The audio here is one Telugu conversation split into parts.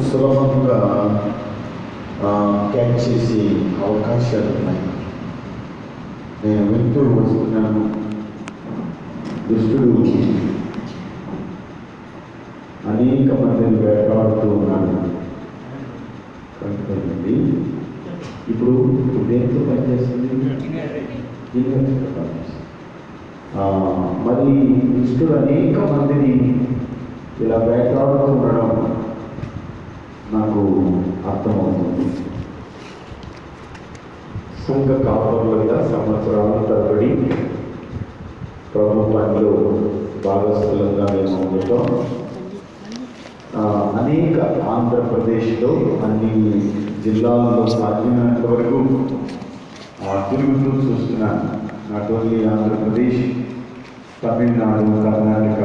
సులభంగా క్యాచ్ చేసే అవకాశాలు ఉన్నాయి. నేను వింటూ వస్తున్నాను, దుష్టుడు అనేక మందిని వేటాడుతూ ఉన్నాడు. కనుక ఇప్పుడు దేంతో పనిచేస్తుంది? మరి దుష్టుడు అనేక మందిని ఇలా వేటాడుతూ ఉండడం నాకు అర్థమవుతుంది. సంఘ కాపురులుగా సంవత్సరాల తరబడి ప్రభు పనిలో భాగస్థులంగా మేము ఉండటం, అనేక ఆంధ్రప్రదేశ్లో అన్ని జిల్లాల్లో సాధ్యమైనంత వరకు తిరుగుతూ చూస్తున్నాను. నాట్ ఓన్లీ ఆంధ్రప్రదేశ్, తమిళనాడు, కర్ణాటక,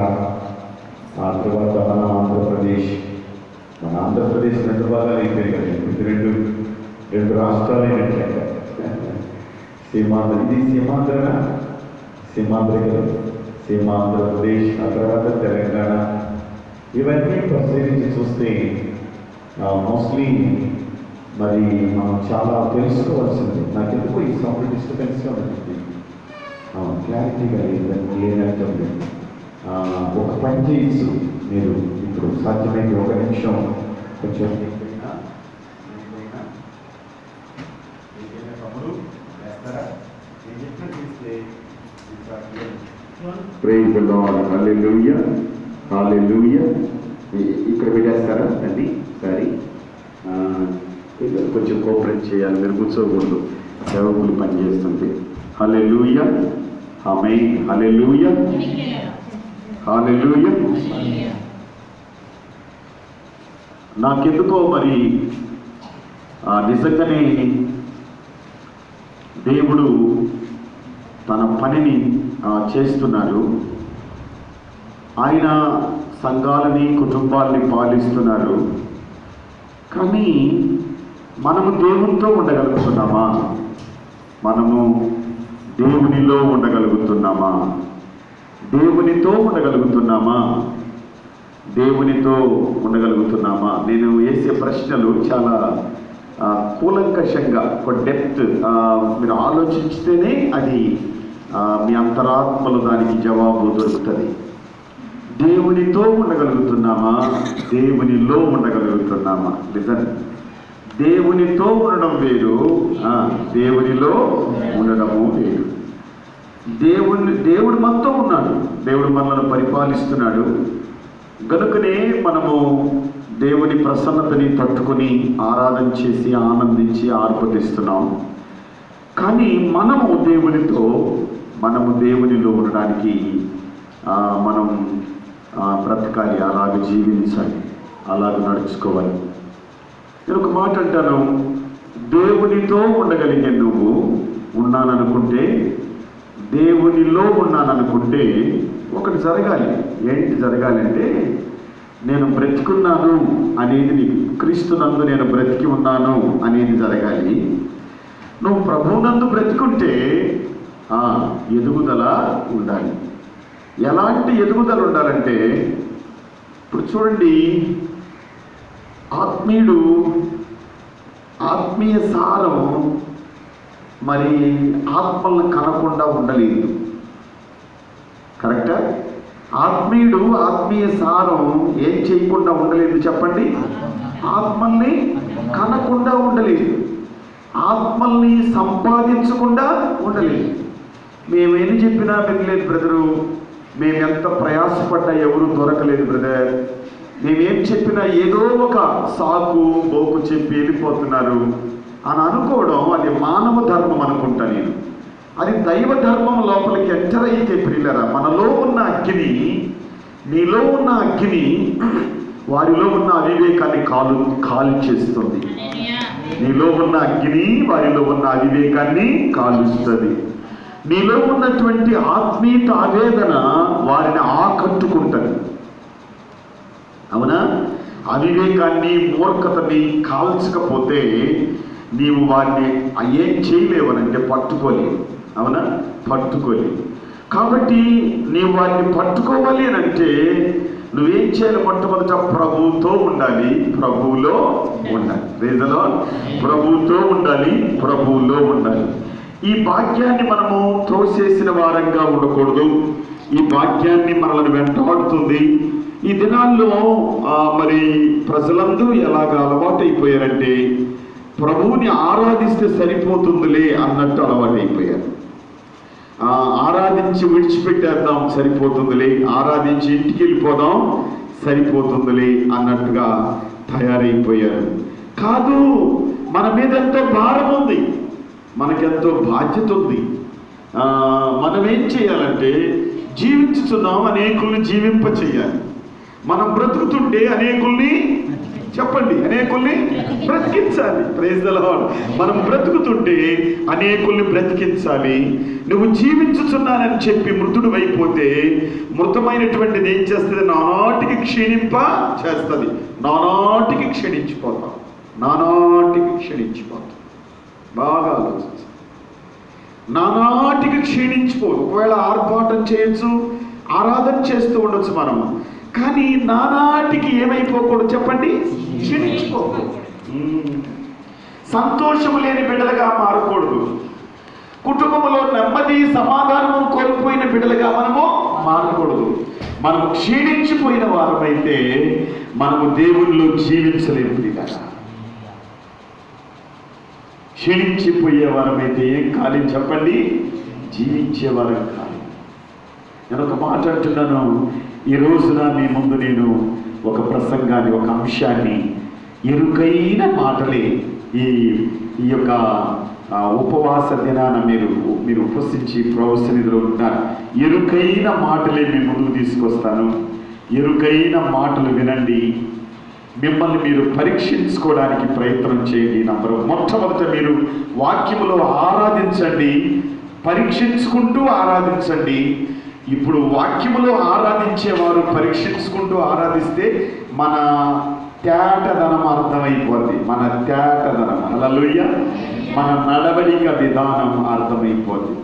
ఆ తర్వాత మన ఆంధ్రప్రదేశ్ రెండు భాగాలు అయిపోయాయి కదా. ఇది రెండు రాష్ట్రాలు అయినట్లయితే సీమాంధ్ర, ఇది సీమాంధ్రప్రదేశ్, ఆ తర్వాత తెలంగాణ, ఇవన్నీ పరిశీలించి చూస్తే మోస్ట్లీ మరి మనం చాలా తెలుసుకోవాల్సింది. నాకు ఎందుకు ఈ సౌండ్ డిస్టర్బెన్స్గా ఉంటుంది, క్లారిటీగా లేనట్టుంది. ఒక పని చేయొచ్చు మీరు ఇప్పుడు, సాధ్యమైతే ఒక నిమిషం కొంచెం ప్రైజ్ ది లార్డ్, హల్లెలూయా, హల్లెలూయా. ఇక్కడ పెట్టేస్తారా అండి? సరే, కొంచెం కోఆపరేట్ చేయాలి, మీరు కూర్చోకూడదు, సేవకులు పనిచేస్తుంది. హల్లెలూయా, ఆమేన్, హల్లెలూయా, హల్లెలూయా. నాకెందుకో మరి నిజంగానే దేవుడు తన పనిని చేస్తున్నారు. ఆయన సంఘాలని, కుటుంబాలని పాలిస్తున్నారు. కానీ మనము దేవునితో ఉండగలుగుతున్నామా? మనము దేవునిలో ఉండగలుగుతున్నామా? దేవునితో ఉండగలుగుతున్నామా? నేను వేసే ప్రశ్నలు చాలా కూలంకషంగా, ఒక డెప్త్ మీరు ఆలోచించితేనే అది మీ అంతరాత్మలో దానికి జవాబు దొరుకుతుంది. దేవునితో ఉండగలుగుతున్నామా? దేవునిలో ఉండగలుగుతున్నామా? లిజన్, దేవునితో ఉండడం వేరు, దేవునిలో ఉండడము వేరు. దేవుడు మనతో ఉన్నాడు, దేవుడు మనల్ని పరిపాలిస్తున్నాడు. గనుకనే మనము దేవుని ప్రసన్నతని తట్టుకుని ఆరాధన చేసి ఆనందించి ఆర్పటిస్తున్నాం. కానీ మనము దేవునిలో ఉండడానికి మనం బ్రతకాలి, అలాగ జీవించాలి, అలాగ నడుచుకోవాలి. నేను ఒక మాట అంటాను, దేవునితో ఉండగలిగే నువ్వు దేవునిలో ఉన్నాననుకుంటే ఒకటి జరగాలి. ఏంటి జరగాలంటే, నేను బ్రతికున్నాను అనేది, క్రీస్తునందు నేను బ్రతికి ఉన్నాను అనేది జరగాలి. నువ్వు ప్రభువునందు బ్రతికుంటే ఎదుగుదల ఉండాలి. ఎలాంటి ఎదుగుదల ఉండాలంటే, ఇప్పుడు చూడండి, ఆత్మీయ సారం మరి ఆత్మలను కనకుండా ఉండలేదు. కరెక్టా? ఆత్మీయ సారం ఏం చేయకుండా ఉండలేదు చెప్పండి? ఆత్మల్ని కనకుండా ఉండలేదు, ఆత్మల్ని సంపాదించకుండా ఉండలేదు. మేమేం చెప్పినా వినలేదు బ్రదరు, మేమెంత ప్రయాసపడ్డా ఎవరు దొరకలేదు బ్రదర్, మేమేం చెప్పినా ఏదో ఒక సాకు బోకు చెప్పి వెళ్ళిపోతున్నారు అని అనుకోవడం, అది మానవ ధర్మం అనుకుంటా నేను. అది దైవ ధర్మం లోపలికి ఎంటర్ అయితే ప్రియులారా, మనలో ఉన్న అగ్ని, నీలో ఉన్న అగ్ని వారిలో ఉన్న అవివేకాన్ని కాల్చేస్తుంది. నీలో ఉన్న అగ్ని వారిలో ఉన్న అవివేకాన్ని కాలుస్తుంది. నీలో ఉన్నటువంటి ఆత్మీయ ఆవేదన వారిని ఆకట్టుకుంటుంది. అవునా? అవివేకాన్ని, మూర్ఖతని కాల్చకపోతే నీవు వారిని ఏం చేయలేవనంటే పట్టుకోలేవు. అవునా? పట్టుకోలేవు. కాబట్టి నీవు వారిని పట్టుకోవాలి అని అంటే నువ్వేం చేయాలి? మొట్టమొదట ప్రభువుతో ఉండాలి, ప్రభువులో ఉండాలి. Praise the lord. ప్రభువుతో ఉండాలి, ప్రభువులో ఉండాలి. ఈ భాగ్యాన్ని మనము త్రోసేసిన వారంగా ఉండకూడదు. ఈ భాగ్యాన్ని మనల్ని వెంటాడుతుంది. ఈ దినాల్లో మరి ప్రజలందరూ ఎలాగ అలవాటైపోయారంటే ప్రభువుని ఆరాధిస్తే సరిపోతుందిలే అన్నట్టు అలవాటైపోయారు. ఆరాధించి విడిచిపెట్టేద్దాం సరిపోతుందిలే, ఆరాధించి ఇంటికి వెళ్ళిపోదాం సరిపోతుందిలే అన్నట్టుగా తయారైపోయారు. కాదు, మన మీద ఎంతో భారం ఉంది, మనకెంతో బాధ్యత ఉంది. మనం ఏం చేయాలంటే జీవించుతున్నాం, అనేకుల్ని జీవింప చేయాలి. మనం బ్రతుకుతుంటే అనేకుల్ని చెప్పండి, అనేకుల్ని బ్రతికించాలి. Praise the lord. మనం బ్రతుకుతుంటే అనేకుల్ని బ్రతికించాలి. నువ్వు జీవించుతున్నానని చెప్పి మృతుడు అయిపోతే మృతమైనటువంటిది ఏం చేస్తుంది? నానాటికి క్షీణింప చేస్తుంది. నానాటికి క్షీణించిపోతాం, నానాటికి క్షీణించిపోతాం. బాగా ఆలోచించు. నానాటికి క్షీణించిపోదు. ఒకవేళ ఆర్భాటం చేయొచ్చు, ఆరాధన చేస్తూ ఉండొచ్చు మనము, కానీ నానాటికి ఏమైపోకూడదు చెప్పండి? క్షీణించిపోకూడదు. సంతోషము లేని బిడ్డలుగా మారకూడదు. కుటుంబంలో నెమ్మది సమాధానం కోల్పోయిన బిడ్డలుగా మనము మారకూడదు. మనము క్షీణించిపోయిన వారమైతే మనము దేవునిలో జీవించలేము కదా. క్షీణించిపోయే వారమైతే ఏం కాలి చెప్పండి? జీవించే వారం కాదు. నేను ఒక మాట అంటున్నాను. ఈ రోజున మీ ముందు నేను ఒక ప్రసంగాన్ని, ఒక అంశాన్ని, ఎరుకైన మాటలే ఈ యొక్క ఉపవాస దినాన మీరు ఉపవసించి ప్రభు సన్నిధిలో ఉంటారు. ఎరుకైన మాటలే మీ ముందుకు తీసుకొస్తాను. ఎరుకైన మాటలు వినండి. మిమ్మల్ని మీరు పరీక్షించుకోవడానికి ప్రయత్నం చేయండి. మొట్టమొదట మీరు వాక్యములో ఆరాధించండి, పరీక్షించుకుంటూ ఆరాధించండి. ఇప్పుడు వాక్యములో ఆరాధించేవారు పరీక్షించుకుంటూ ఆరాధిస్తే మన తేటదనం అర్థమైపోద్ది. మన తేటదనం, హల్లెలూయా, మన నడవడిక విధానం అర్థమైపోద్ది.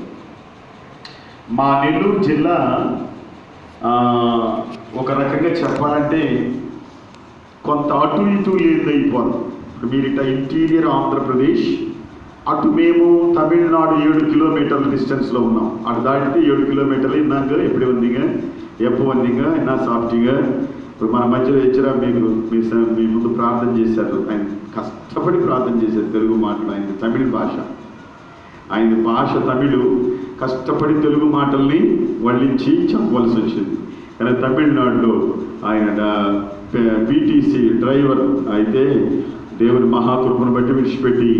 మా నెల్లూరు జిల్లా ఒక రకంగా చెప్పాలంటే కొంత అటు ఇటు లేదైపోద్ది. ఇప్పుడు మీరు ఇట ఇంటీరియర్ ఆంధ్రప్రదేశ్, అటు మేము తమిళనాడు 7 కిలోమీటర్ల డిస్టెన్స్లో ఉన్నాం. అటు దాటితే 7 కిలోమీటర్లు. ఇన్నాక ఎప్పుడు వందిగా ఎప్పు వందిగా ఇన్నా సాఫ్ట్గా. ఇప్పుడు మన మధ్యలో హెచ్చరా మీ ముందు ప్రార్థన చేశారు. ఆయన కష్టపడి ప్రార్థన చేశారు. తెలుగు మాటలు, ఆయన తమిళ భాష, ఆయన భాష తమిళు, కష్టపడి తెలుగు మాటల్ని వల్లించి చెప్పవలసి వచ్చింది. కానీ తమిళనాడులో ఆయన పీటీసీ డ్రైవర్ అయితే దేవుని మహాకృపను బట్టి విడిచిపెట్టి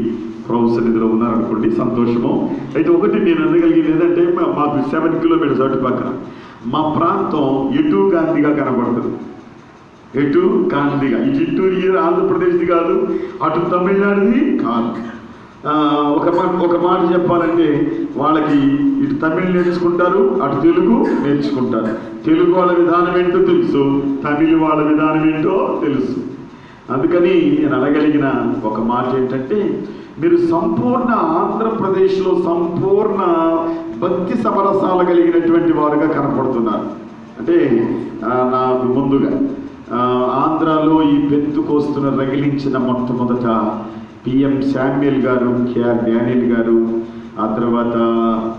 ప్రభు సన్నిధిలో ఉన్నారనుకోండి, సంతోషము. అయితే ఒకటి నేను అనగలిగింది ఏంటంటే, మాకు 7 కిలోమీటర్స్ అటు పక్కన మా ప్రాంతం ఎటు గాంధీగా కనబడుతుంది. ఎటు గాంధీగా, ఇటు ఇంటీరియర్ ఆంధ్రప్రదేశ్ది కాదు, అటు తమిళనాడుది కాదు. ఒక మాట చెప్పాలంటే వాళ్ళకి ఇటు తమిళ్ నేర్చుకుంటారు, అటు తెలుగు నేర్చుకుంటారు. తెలుగు వాళ్ళ విధానం ఏంటో తెలుసు, తమిళ వాళ్ళ విధానం ఏంటో తెలుసు. అందుకని నేను అనగలిగిన ఒక మాట ఏంటంటే, మీరు సంపూర్ణ ఆంధ్రప్రదేశ్లో సంపూర్ణ భక్తి సమరసాలు కలిగినటువంటి వారుగా కనపడుతున్నారు. అంటే నాకు ముందుగా ఆంధ్రాలో ఈ పెంతుకోస్తును రగిలించిన మొట్టమొదట పిఎం శామ్యుయల్ గారు, కేఆర్ డానియల్ గారు, ఆ తర్వాత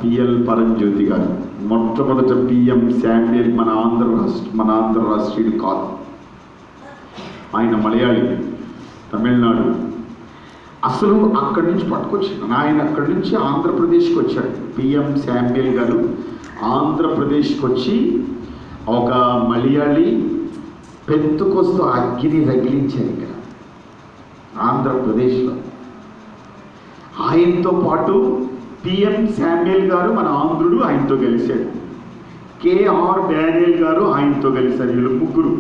పిఎల్ పరంజ్యోతి గారు. మొట్టమొదట పిఎం శామ్యుయల్ మన ఆంధ్ర రాష్ట్రీయుడు కాదు, ఆయన మలయాళీ, తమిళనాడు. అసలు అక్కడి నుంచి పట్టుకొచ్చాడు ఆయన. అక్కడి నుంచి ఆంధ్రప్రదేశ్కి వచ్చాడు పిఎం శామ్యుయల్ గారు. ఆంధ్రప్రదేశ్కి వచ్చి ఒక మలయాళీ పెంతుకొస్తూ అగ్గిని రగిలించారు ఇక్కడ ఆంధ్రప్రదేశ్లో. ఆయనతో పాటు పిఎం శామ్యుయల్ గారు మన ఆంధ్రుడు ఆయనతో కలిశాడు. కేఆర్ డానియల్ గారు ఆయనతో కలిశారు. వీళ్ళు ముగ్గురు.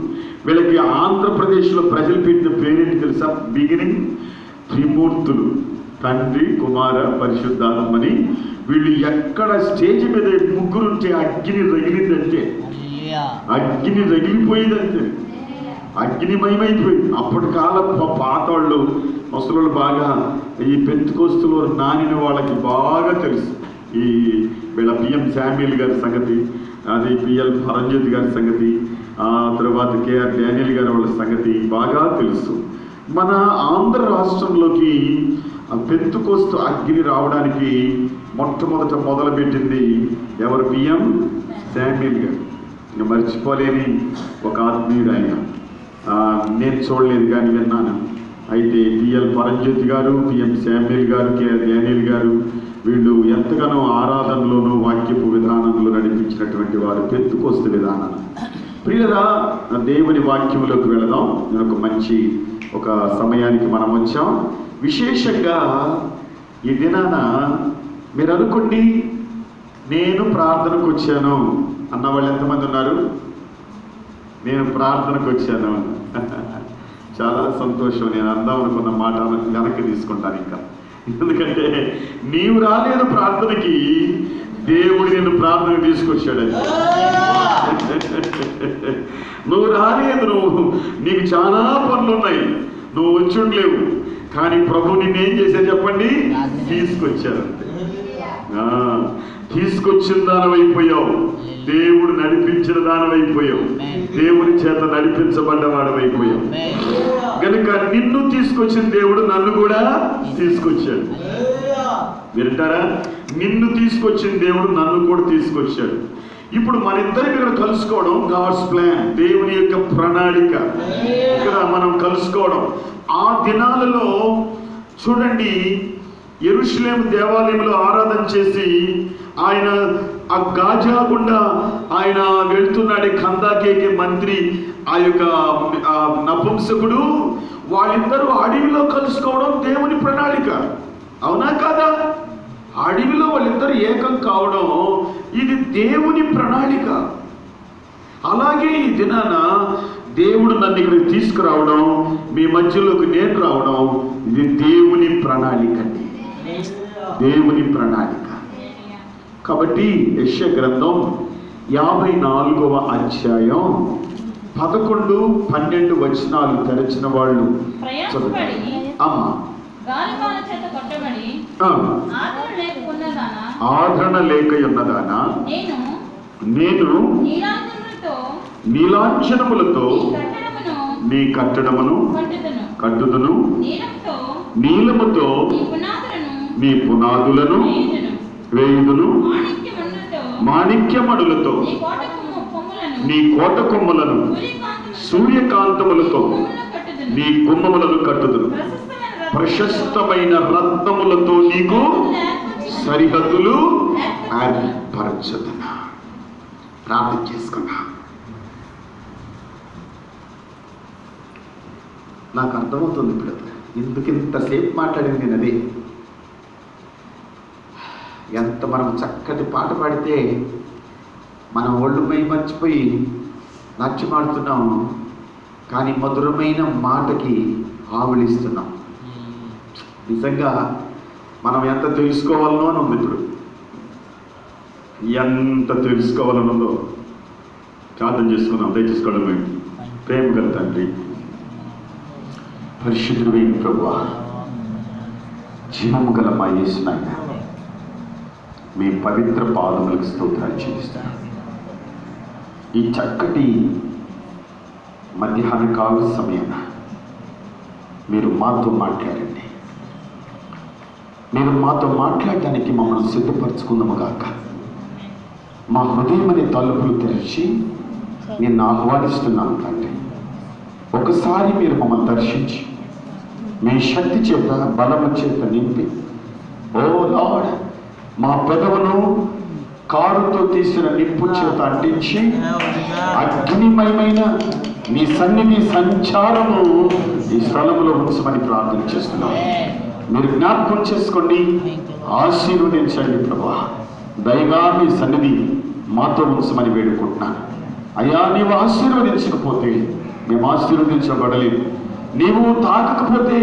వీళ్ళకి ఆంధ్రప్రదేశ్లో ప్రజలు పెట్టిన పేరేంటి తెలుసా? బిగినింగ్ త్రిమూర్తులు, తండ్రి, కుమార, పరిశుద్ధాత్మని. వీళ్ళు ఎక్కడ స్టేజ్ మీద ముగ్గురుంటే అగ్ని రగిలిందంటే, అగ్ని రగిలిపోయిందంటే, అగ్నిమయమైపోయింది. అప్పటి కాలం పాతవాళ్ళు, ముసలు బాగా ఈ పెంతుకోస్తులో నానిన వాళ్ళకి బాగా తెలుసు ఈ వీళ్ళ పిఎం శామ్యుయల్ గారి సంగతి, అది పిఎల్ పరంజ్యోతి గారి సంగతి. తర్వాత కేఆర్ డానియల్ గారి వాళ్ళ సంగతి బాగా తెలుసు. మన ఆంధ్ర రాష్ట్రంలోకి పెంతుకోస్తు అగ్ని రావడానికి మొట్టమొదట మొదలుపెట్టింది ఎవరు? పిఎం శామ్యూల్ గారు. నేను మర్చిపోలేని ఒక ఆత్మీయుడు ఆయన. నేను చూడలేదు కానీ విన్నాను. అయితే పిఎల్ పరంజ్యోతి గారు, పిఎం శామ్యూల్ గారు, కేఆర్ డానియల్ గారు వీళ్ళు ఎంతగానో ఆరాధనలోనూ వాక్యపు విధానంలో నడిపించినటువంటి వారు. పెంతుకోస్తు విధానం. ప్రియులరా, దేవుని వాక్యంలోకి వెళదాం. నేను మంచి ఒక సమయానికి మనం వచ్చాం. విశేషంగా ఈ దినాన మీరు అనుకోండి, నేను ప్రార్థనకు వచ్చాను అన్న వాళ్ళు ఎంతమంది ఉన్నారు? నేను ప్రార్థనకు వచ్చాను. చాలా సంతోషం. నేను అందాం అనుకున్న మాట వెనక్కి తీసుకుంటాను ఇంకా. ఎందుకంటే నీవు రాలేదు ప్రార్థనకి, దేవుడు నిన్ను ప్రార్థనకు తీసుకొచ్చాడని. నువ్వు రాలేదు, నీకు చాలా పనులు ఉన్నాయి, నువ్వు వచ్చి ఉండలేవు. కానీ ప్రభు నిన్నేం చేశా చెప్పండి? తీసుకొచ్చారు. తీసుకొచ్చిన దానమైపోయావు, దేవుడు నడిపించిన దానమైపోయావు, దేవుని చేత నడిపించబడ్డవాడమైపోయావు. కనుక నిన్ను తీసుకొచ్చిన దేవుడు నన్ను కూడా తీసుకొచ్చాడు. వింటారా? నిన్ను తీసుకొచ్చిన దేవుడు నన్ను కూడా తీసుకొచ్చాడు. ఇప్పుడు మన ఇద్దరి ఇక్కడ కలుసుకోవడం గాడ్స్ ప్లాన్, దేవుని యొక్క ప్రణాళిక. ఇక్కడ మనం కలుసుకోవడం. ఆ దినాలలో చూడండి, యెరూషలేము దేవాలయంలో ఆరాధన చేసి ఆయన ఆ గాజా గుండా ఆయన వెళ్తున్నాడే కందాకేకే మంత్రి, ఆ యొక్క నపుంసకుడు, వాళ్ళిద్దరూ అడవిలో కలుసుకోవడం దేవుని ప్రణాళిక. అవునా కాదా? అడవిలో వాళ్ళిద్దరు ఏకం కావడం ఇది దేవుని ప్రణాళిక. అలాగే ఈ దినాన దేవుడు నన్ను ఇక్కడికి తీసుకురావడం, మీ మధ్యలోకి నేను రావడం, ఇది దేవుని ప్రణాళిక అండి, దేవుని ప్రణాళిక. కాబట్టి యెషయా గ్రంథం 54వ అధ్యాయం 11-12 వచనాలు తెరచిన వాళ్ళు అమ్మా. ఆదరణ లేక ఉన్నదానా, నేను నీలాంఛనములతో నీ కట్టడమును కట్టుదును, నీలముతో నీ పునాదులను వేయుదును, మాణిక్యమణులతో నీ కోట కొమ్ములను, సూర్యకాంతములతో నీ గుమ్మములను కట్టుదును, ప్రశస్తమైన రత్నములతో నీకు సరిహద్దులు ఏర్పరచుదును. ప్రార్థన చేసుకున్నా. నాకు అర్థమవుతుంది ఇప్పుడు ఎందుకు ఇంతసేపు మాట్లాడింది నేను. అదే ఎంత మనం చక్కటి పాట పాడితే మనం ఒళ్ళు మై మర్చిపోయి నాట్యమాడుతున్నాం, కానీ మధురమైన మాటకి ఆవులిస్తున్నాం. నిజంగా మనం ఎంత తెలుసుకోవాలనో అని ఉంది. ఇప్పుడు ఎంత తెలుసుకోవాలని ఉందో ప్రార్థన చేసుకున్నాం. దయచేసుకోవడం ఏంటి? ప్రేమ గల తండ్రి, పరిశుద్ధుడైన ప్రభువా, జీవము గల మా యేసు నాయనా, మీ పవిత్ర పాదములకు స్తోత్రాలు చెల్లిస్తాను. ఈ చక్కటి మధ్యాహ్న కాల సమయాన మీరు మాతో మాట్లాడండి. మీరు మాతో మాట్లాడడానికి మమ్మల్ని సిద్ధపరచుకుందాము గాక. మా హృదయం అనే తలుపులు తెరిచి నేను ఆహ్వానిస్తున్నాను తండ్రి. ఒకసారి మీరు మమ్మల్ని దర్శించి మీ శక్తి చేత, బలము చేత నింపి, ఓ లార్డ్, మా పెదవును కారుతో తీసిన నిప్పు చేత అంటించి అగ్నిమయమైన మీ సన్నిధి సంచారము ఈ స్థలంలో ఉంచమని ప్రార్థన చేస్తున్నాను. మీరు జ్ఞాపకం చేసుకోండి, ఆశీర్వదించండి ప్రభా. దయగా మీ సన్నిధి మాతో ఉంచమని వేడుకుంటున్నాను. అయ్యా, నీవు ఆశీర్వదించకపోతే మేము ఆశీర్వదించబడలేదు. నీవు తాకకపోతే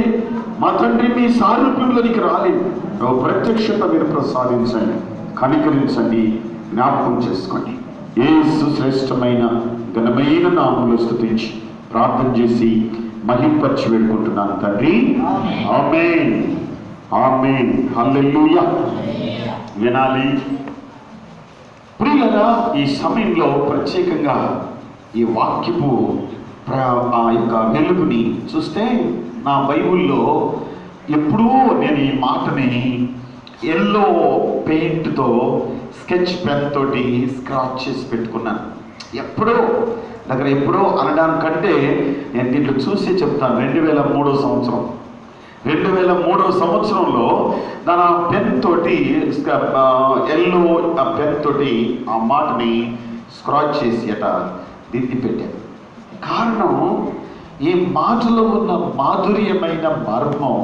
మా తండ్రి మీ సారూప్యంలోనికి రాలేదు. నువ్వు ప్రత్యక్షత మీరు ప్రసాదించండి, కనికరించండి, జ్ఞాపకం చేసుకోండి. యేసు శ్రేష్టమైన ఘనమైన నామములో స్తుతించి ప్రార్థన చేసి మహింపరిచి వేడుకుంటున్నాను తండ్రి. ఆమేన్, ఆమేన్, హల్లెలూయా. వినాలి ప్రియులారా, ఈ సమయంలో ప్రత్యేకంగా ఈ వాక్యపు ఆ యొక్క వెలుగుని చూస్తే నా బైబిల్లో ఎప్పుడూ నేను ఈ మాటని ఎల్లో పెయింట్తో స్కెచ్ పెన్ తోటి స్క్రాచ్ చేసి పెట్టుకున్నాను. ఎప్పుడో అనడానికంటే నేను దీంట్లో చూసి చెప్తాను. 2003 సంవత్సరంలో నా పెన్ తోటి ఎల్లో పెన్ తోటి ఆ మాటని స్క్రాచ్ చేసి దిద్ది పెట్టాను. కారణం, ఈ మాటలో ఉన్న మాధుర్యమైన మర్మం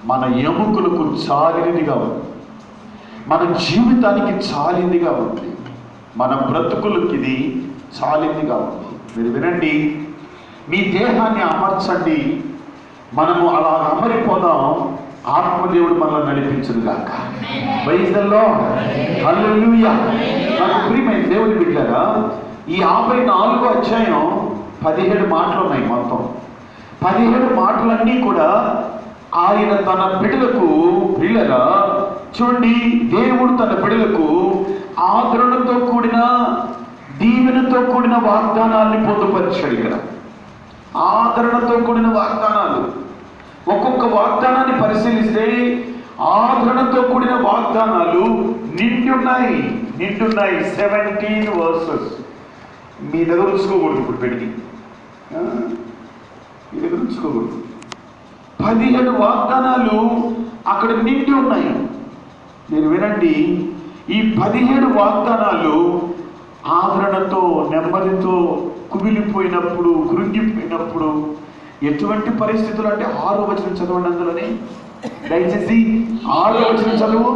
మన ఎముకలకు చాలినదిగా ఉంది, మన జీవితానికి చాలిందిగా ఉంది, మన బ్రతుకులకి ఇది చాలిందిగా ఉంది. మీరు వినండి, మీ దేహాన్ని అమర్చండి, మనము అలా అమరిపోదాం, ఆత్మదేవుడు మనల్ని నడిపించును గాక. ప్రైజ్ ది లార్డ్, హల్లెలూయా. నాకు ప్రియమైన దేవుని బిడ్డలారా, ఈ 54వ అధ్యాయం 17 మాటలు ఉన్నాయి. మొత్తం 17 మాటలన్నీ కూడా ఆయన తన బిడ్డలకు, ప్రియులరా చూడండి, దేవుడు తన బిడ్డలకు ఆదరణతో కూడిన, దీవెనతో కూడిన వాగ్దానాల్ని పొందుపరిచాడు. ఇక్కడ ఆదరణతో కూడిన వాగ్దానాలు, ఒక్కొక్క వాగ్దానాన్ని పరిశీలిస్తే ఆదరణతో కూడిన వాగ్దానాలు నిండున్నాయి. 17 వర్సెస్. మీ దగ్గర ఉంచుకోకూడదు, ఇప్పుడు పెట్టి మీ దగ్గర ఉంచుకోకూడదు. 17 వాగ్దానాలు అక్కడ నిండి ఉన్నాయి. మీరు వినండి, ఈ 17 వాగ్దానాలు ఆదరణతో, నెమ్మదితో, కుమిలిపోయినప్పుడు, కృంగిపోయినప్పుడు, ఎటువంటి పరిస్థితులు అంటే 6వ వచనం చదవండి. అందులోనే దయచేసి 6వ వచనం చదువు.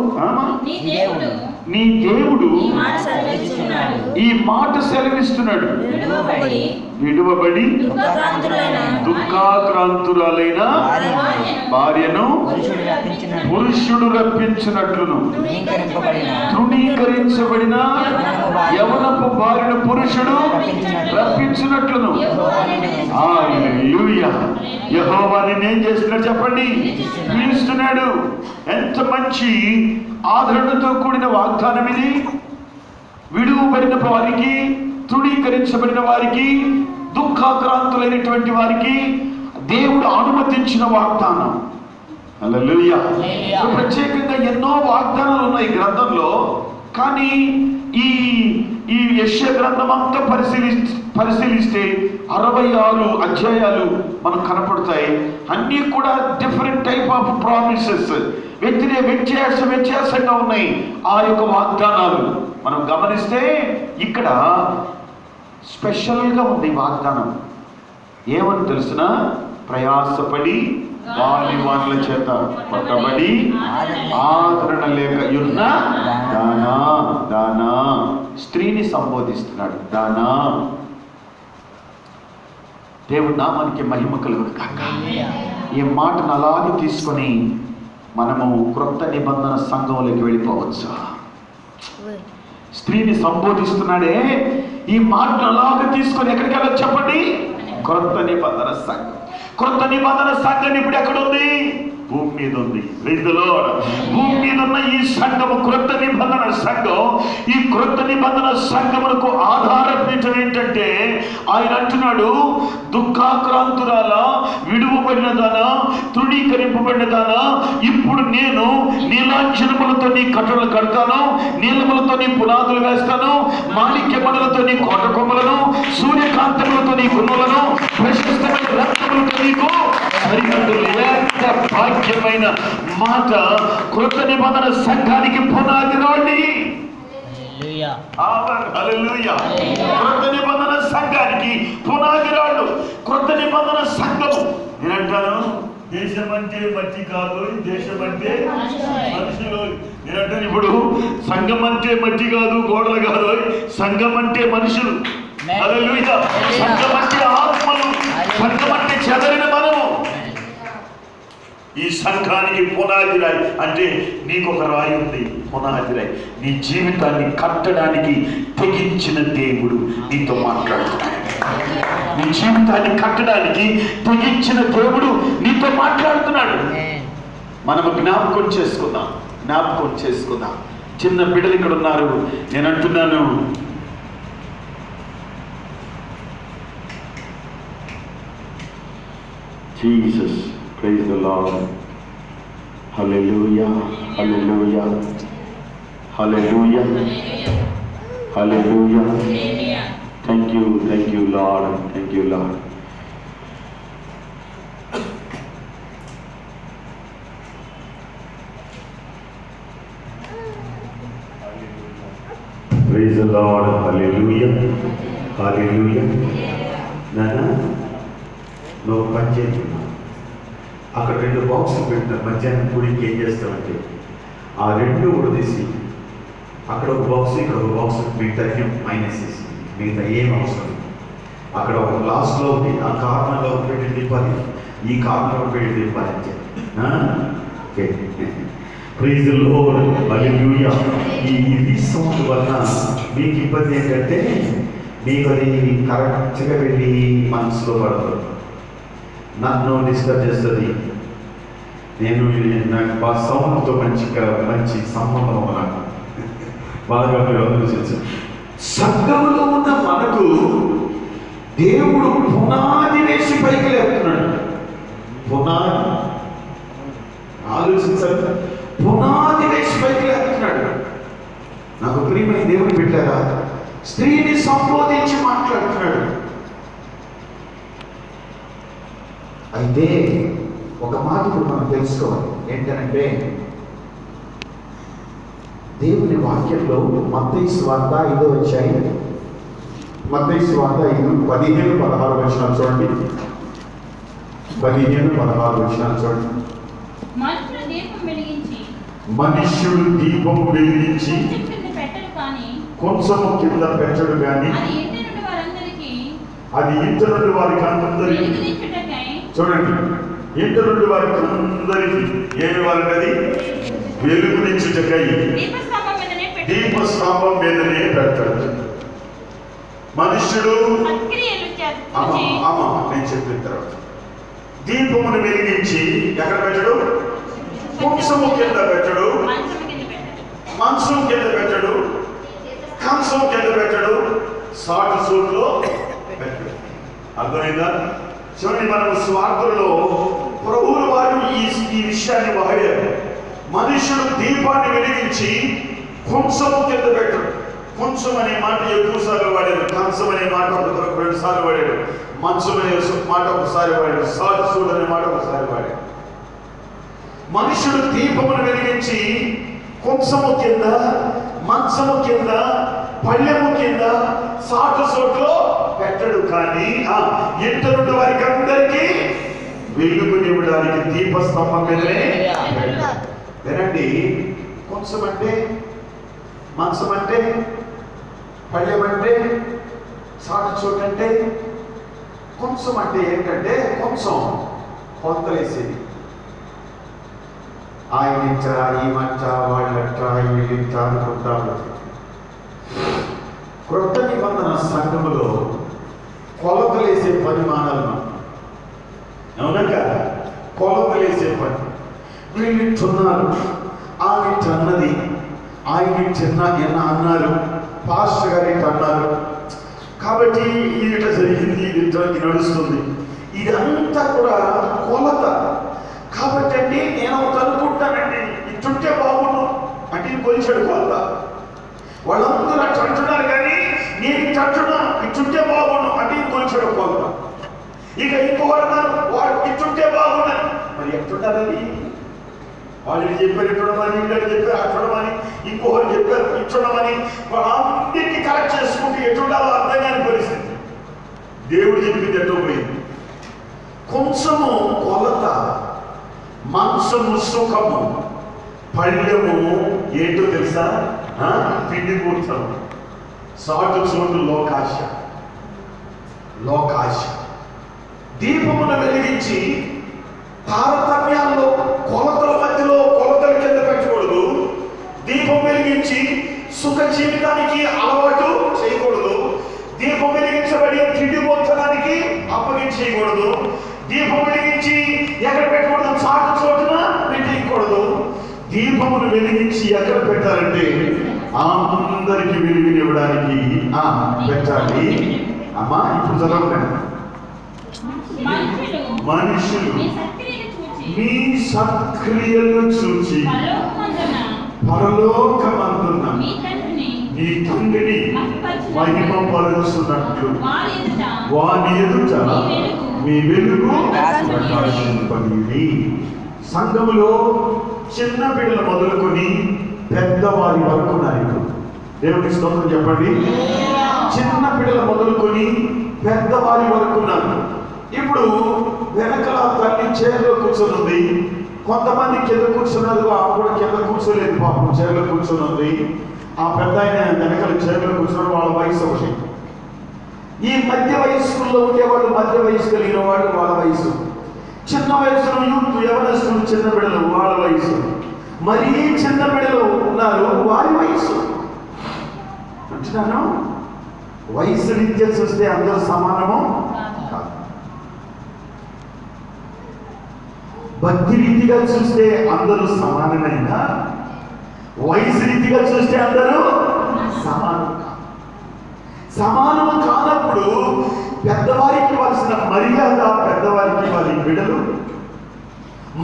నీ దేవుడు ఈ మాట సెలవిస్తున్నాడు, విడువబడి దుఃఖాక్రాంతురాలైన భార్యను పురుషుడు రప్పించినట్లును, తృణీకరించబడిన యవనపు భార్యను పురుషుడు రప్పించినట్లును. హల్లెలూయా. యెహోవా నిన్నేం చేస్తున్నాడు చెప్పండి? పిలుస్తున్నాడు. ఎంత మంచి ఆదరణతో కూడిన వాగ్దానం ఇది. విడువబడిన వారికి, తృణీకరించబడిన వారికి, దుఃఖాక్రాంతులైనటువంటి వారికి దేవుడు అనుమతించిన వాగ్దానం. హల్లెలూయా. ప్రత్యేకంగా ఎన్నో వాగ్దానాలు ఉన్నాయి గ్రంథంలో. కానీ ఈ యెషయా గ్రంథం అంతా పరిశీలిస్తే 66 అధ్యాయాలు మనకు కనపడతాయి. అన్నీ కూడా డిఫరెంట్ టైప్ ఆఫ్ ప్రామిసెస్, వ్యత్యాసంగా ఉన్నాయి ఆ యొక్క వాగ్దానాలు. మనం గమనిస్తే ఇక్కడ స్పెషల్గా ఉంది వాగ్దానం. ఏమని తెలుసిన? ప్రయాసపడి వానల చేత పట్టబడి ఆదరణ లేక యున్న దానా. స్త్రీని సంబోధిస్తున్నాడు, దానా. దేవుడి నామానికి మహిమ కలుగును కాక. ఈ మాటను అలాగే తీసుకొని మనము క్రొత్త నిబంధన సంఘంలోకి వెళ్ళిపోవచ్చు. స్త్రీని సంబోధిస్తున్నాడే, ఈ మాటను అలాగే తీసుకొని ఎక్కడికి వెళ్ళచ్చు చెప్పండి? క్రొత్త నిబంధన సంఘం. క్రొత్త నిబంధన సంఘం ఇప్పుడు ఎక్కడుంది? భూమి మీద ఉంది. Praise the lord. భూమి మీద ఉన్న ఈ సంఘము క్రొత్త నిబంధన సంఘం. ఈ క్రొత్త నిబంధన సంఘమునకు ఆధారపీఠం ఏంటంటే ఆయన అంటున్నాడు, దుఃఖాక్రాంతురాల, విడువబడినదానా, తృణీకరింపబడినదానా, ఇప్పుడు నేను నీలాంజనములతో నీ కట్టలు కడతాను, నీలములతో నీ పునాదులు వేస్తాను, మాణిక్యమణులతో నీ కోట కొమ్మలను, సూర్యకాంతములతో నీ గుమ్మలను, ప్రశస్తమైన రత్నములతో నీకు సరిహద్దులు. భాగ్యమైన మాట. క్రొత్త నిబంధన సంఘానికి పునాది రాండి. క్రొత్త నిబంధన సంఘానికి పునాది రాళ్ళు. క్రొత్త నిబంధన సంఘము. నేనంటాను, దేశం అంటే మట్టి కాదు, దేశం అంటే మనుషులు. నేనంటాను, ఇప్పుడు సంఘం అంటే మట్టి కాదు, గోడలు కాదు, సంఘం అంటే మనుషులు. హల్లెలూయా. సంఘం అంటే ఆత్మలు, సంఘం అంటే చెదరిన మనము. ఈ సంఘానికి పునాది రాయి అంటే నీకు ఒక రాయి ఉంది, పునాది రాయి. నీ జీవితాన్ని కట్టడానికి తెగించిన దేవుడు నీతో మాట్లాడుతున్నాడు. నీ జీవితాన్ని కట్టడానికి తెగించిన దేవుడు నీతో మాట్లాడుతున్నాడు. మనము జ్ఞాపకం చేసుకుందాం. చిన్న బిడ్డలు ఇక్కడ ఉన్నారు. నేను అంటున్నాను, Jesus, praise the lord. Hallelujah, hallelujah, hallelujah, hallelujah. Thank you lord, thank you lord. Praise the lord, hallelujah, hallelujah. నానా నువ్వు పని చేస్తున్నా, అక్కడ 2 బాక్సులు పెట్టిన మధ్యాహ్నం కూడికి ఏం చేస్తామంటే ఆ 2 ఉడదీసి అక్కడ ఒక బాక్స్, ఇక్కడ ఒక బాక్స్, మిగతాకి మైనస్ చేసి మిగతా ఏం అవసరం. అక్కడ ఒక గ్లాస్లో ఉంది, ఆ కార్నర్లో పెట్టి తిప్పాలి, ఈ కార్నర్లో పెట్టి తిప్పాలి అంటే. ఓకే, ప్రైజ్ ది లార్డ్, హల్లెలూయా. ఈ సౌండ్ వలన మీకు ఇబ్బంది ఏంటంటే మీకు అది కరెక్ట్గా వెళ్ళి మనసులో పడదు, నన్ను డిస్టర్బ్ చేస్తుంది. నాకు సౌండ్తో మంచి సంబంధం నాకు బాగా ఆలోచించు. సంఘములో ఉన్న మనకు దేవుడు పునాది వేసి పైకి లేపుతున్నాడు. పునాది ఆలోచించాలి, పునాది వేసి పైకి లేపుతున్నాడు. నాకు ప్రియమైన దేవుని పెట్టారా, స్త్రీని సంబోధించి మాట్లాడుతున్నాడు. అయితే ఒక మాట ఇప్పుడు మనం తెలుసుకోవాలి ఏంటంటే, దేవుని వాక్యంలో మత్తయి సువార్త 5వ అధ్యాయం, మత్తయి సువార్త 5:15-16 వచనాలు చూడండి. 15-16 వచనాలు చూడండి. మనుష్యుడు దీపం వెలిగించి కొంచెము కింద పెట్టడు కానీ అది ఇంటి నుండి వారికి అందరికీ, చూడండి, ఇంటి నుండి వారికి అందరికీ ఏమి వారినది వెలుగునిచ్చుటకై దీపస్తంభం మీదనే పెడతాడు. మనుష్యుడు నేను చెప్పిన తర్వాత దీపమును వెలిగించి ఎక్కడ పెట్టడు, కొంచెము కింద పెట్టడు, మంచం కింద పెట్టడు, కంచం కింద పెట్టడు, సాటు సూట్లో పెట్టడు. అర్థమైందా? చూడండి, మనం స్వార్థంలో ప్రభువుల వారు ఈ విషయాన్ని వాడారు. మనుషుడు దీపాన్ని వెలిగించి కొంచెము కింద పెట్టడు. కొంచెం అనే మాట ఎక్కువసార్లు వాడాడు, కంచం అనే మాట 2 సార్లు వాడాడు, మంచం అనే మాట ఒకసారి వాడాడు, సాటు సూడు అనే మాట ఒకసారి వాడాడు. మనుషుడు దీపమును వెలిగించి కొంచెము కింద, మంచము కింద, పళ్ళెము కింద, సాటు సోట్లో పెట్టడు కానీ ఇంటి నుండి వారికి అందరికీ వెలుగునివ్వడానికి దీపస్తంభం మీదనే. వినండి, కొంచెం అంటే, మంచం అంటే, పళ్ళెం అంటే, సాటు చోటు అంటే, కొంచెం అంటే ఏంటంటే కొంచెం కొలతలేసేది. ఆయన ఇచ్చా, ఈ మచ్చ, వాళ్ళట్లా, వీళ్ళిచ్చా అనుకుంటారు. క్రొత్త నిబంధన సంఘములో కొలతలేసే పని మానాలి. అవునక కొలతలేసే పని. వీళ్ళిట్టున్నారు, ఆమె అన్నది, ఆయన ఎన్న అన్నారు, పాస్టర్ గారు ఇట్లా అన్నారు, కాబట్టి ఇది జరిగింది, ఇది నడుస్తుంది. ఇదంతా కూడా కొలత. కాబట్టి అండి నేను అనుకుంటానండి ఇట్టుంటే బాగుండు అంటే కొలిచాడు కొలత. వాళ్ళందరూ అట్లా అంటున్నారు కానీ నేను ఇట్లా అంటున్నా, ఇట్టుంటే బాగుండు అంటే కొలిచాడు కొలత. ఇక ఇంకొకరు వాడు ఇట్టుంటే బాగున్నాను, మరి ఎట్టుండాలని వాళ్ళు చెప్పారు ఇట్టుండమని, వీళ్ళు చెప్పారు అట్టుండమని, ఇంకొకరు చెప్పారు ఇట్టుండమని, వాళ్ళందరికీ కరెక్ట్ చేసుకుంటూ ఎట్టుండాలో అర్థం కాని పరిస్థితి. దేవుడు చెప్పింది ఎట్టో పోయింది. కొంచెము కొలత, మంచము సుఖము, పళ్ళెము ఏంటో తెలుసా, పిండి కూర్చం, సాటు చోటు లోకాశ. దీపమును వెలిగించి తారతమ్యాల్లో కొలతల మధ్యలో కొలతల కింద పెట్టకూడదు. దీపం వెలిగించి సుఖ జీవితానికి అలవాటు చేయకూడదు. దీపం వెలిగించబడి తిండి భోజనానికి అప్పగించేయకూడదు. దీపం వెలిగించి ఎక్కడ పెట్టకూడదు, చాటు చోటున పెట్టకూడదు. దీపమును వెలిగించి ఎక్కడ పెట్టాలంటే అందరికి వెలుగునివ్వడానికి పెట్టాలి. అమ్మా ఇప్పుడు చదవండి. మనుషులు మీ సత్క్రియలను చూచి పరలోకమందున్న నీ తండ్రిని మహిమపరుచున్నట్లు వారి ఎదుట మీ వెలుగు ప్రకాశింపనిది. సంఘములో చిన్న బిడ్డలు మొదలుకొని పెద్దవారి వరకు నాయకులు, దేవుని స్తోత్రం చెప్పండి. చిన్న బిడ్డలు మొదలుకొని పెద్దవారి వరకు ఉన్నారు. ఇప్పుడు వెనకల తల్లి చైర్లో కూర్చొని, కొంతమంది కింద కూర్చున్నారు, ఆమె కూడా కింద కూర్చోలేదు, పాపం చైర్లో కూర్చొని. ఆ పెద్ద ఆయన వెనకల చైర్లో కూర్చున్న వాళ్ళ వయసు ఒకటి. ఈ మధ్య వయస్సులో ఉండేవాళ్ళు, మధ్య వయసు కలిగిన వాళ్ళు వాళ్ళ వయసు, చిన్న వయసులో యూత్ యవనస్తులు చిన్న బిడ్డలు వాళ్ళ వయసు, మరీ చిన్న బిడ్డలు ఉన్నారు వారి వయసు. అంటున్నాను, వయసు రీత్యా చూస్తే అందరూ సమానము కాదు. భక్తి రీతిగా చూస్తే అందరూ సమానమైనా వయసు రీతిగా చూస్తే అందరూ సమానం కాదు. సమానం కానప్పుడు పెద్దవారికి ఇవ్వాల్సిన మర్యాద పెద్దవారికి వారి బిడ్డలు,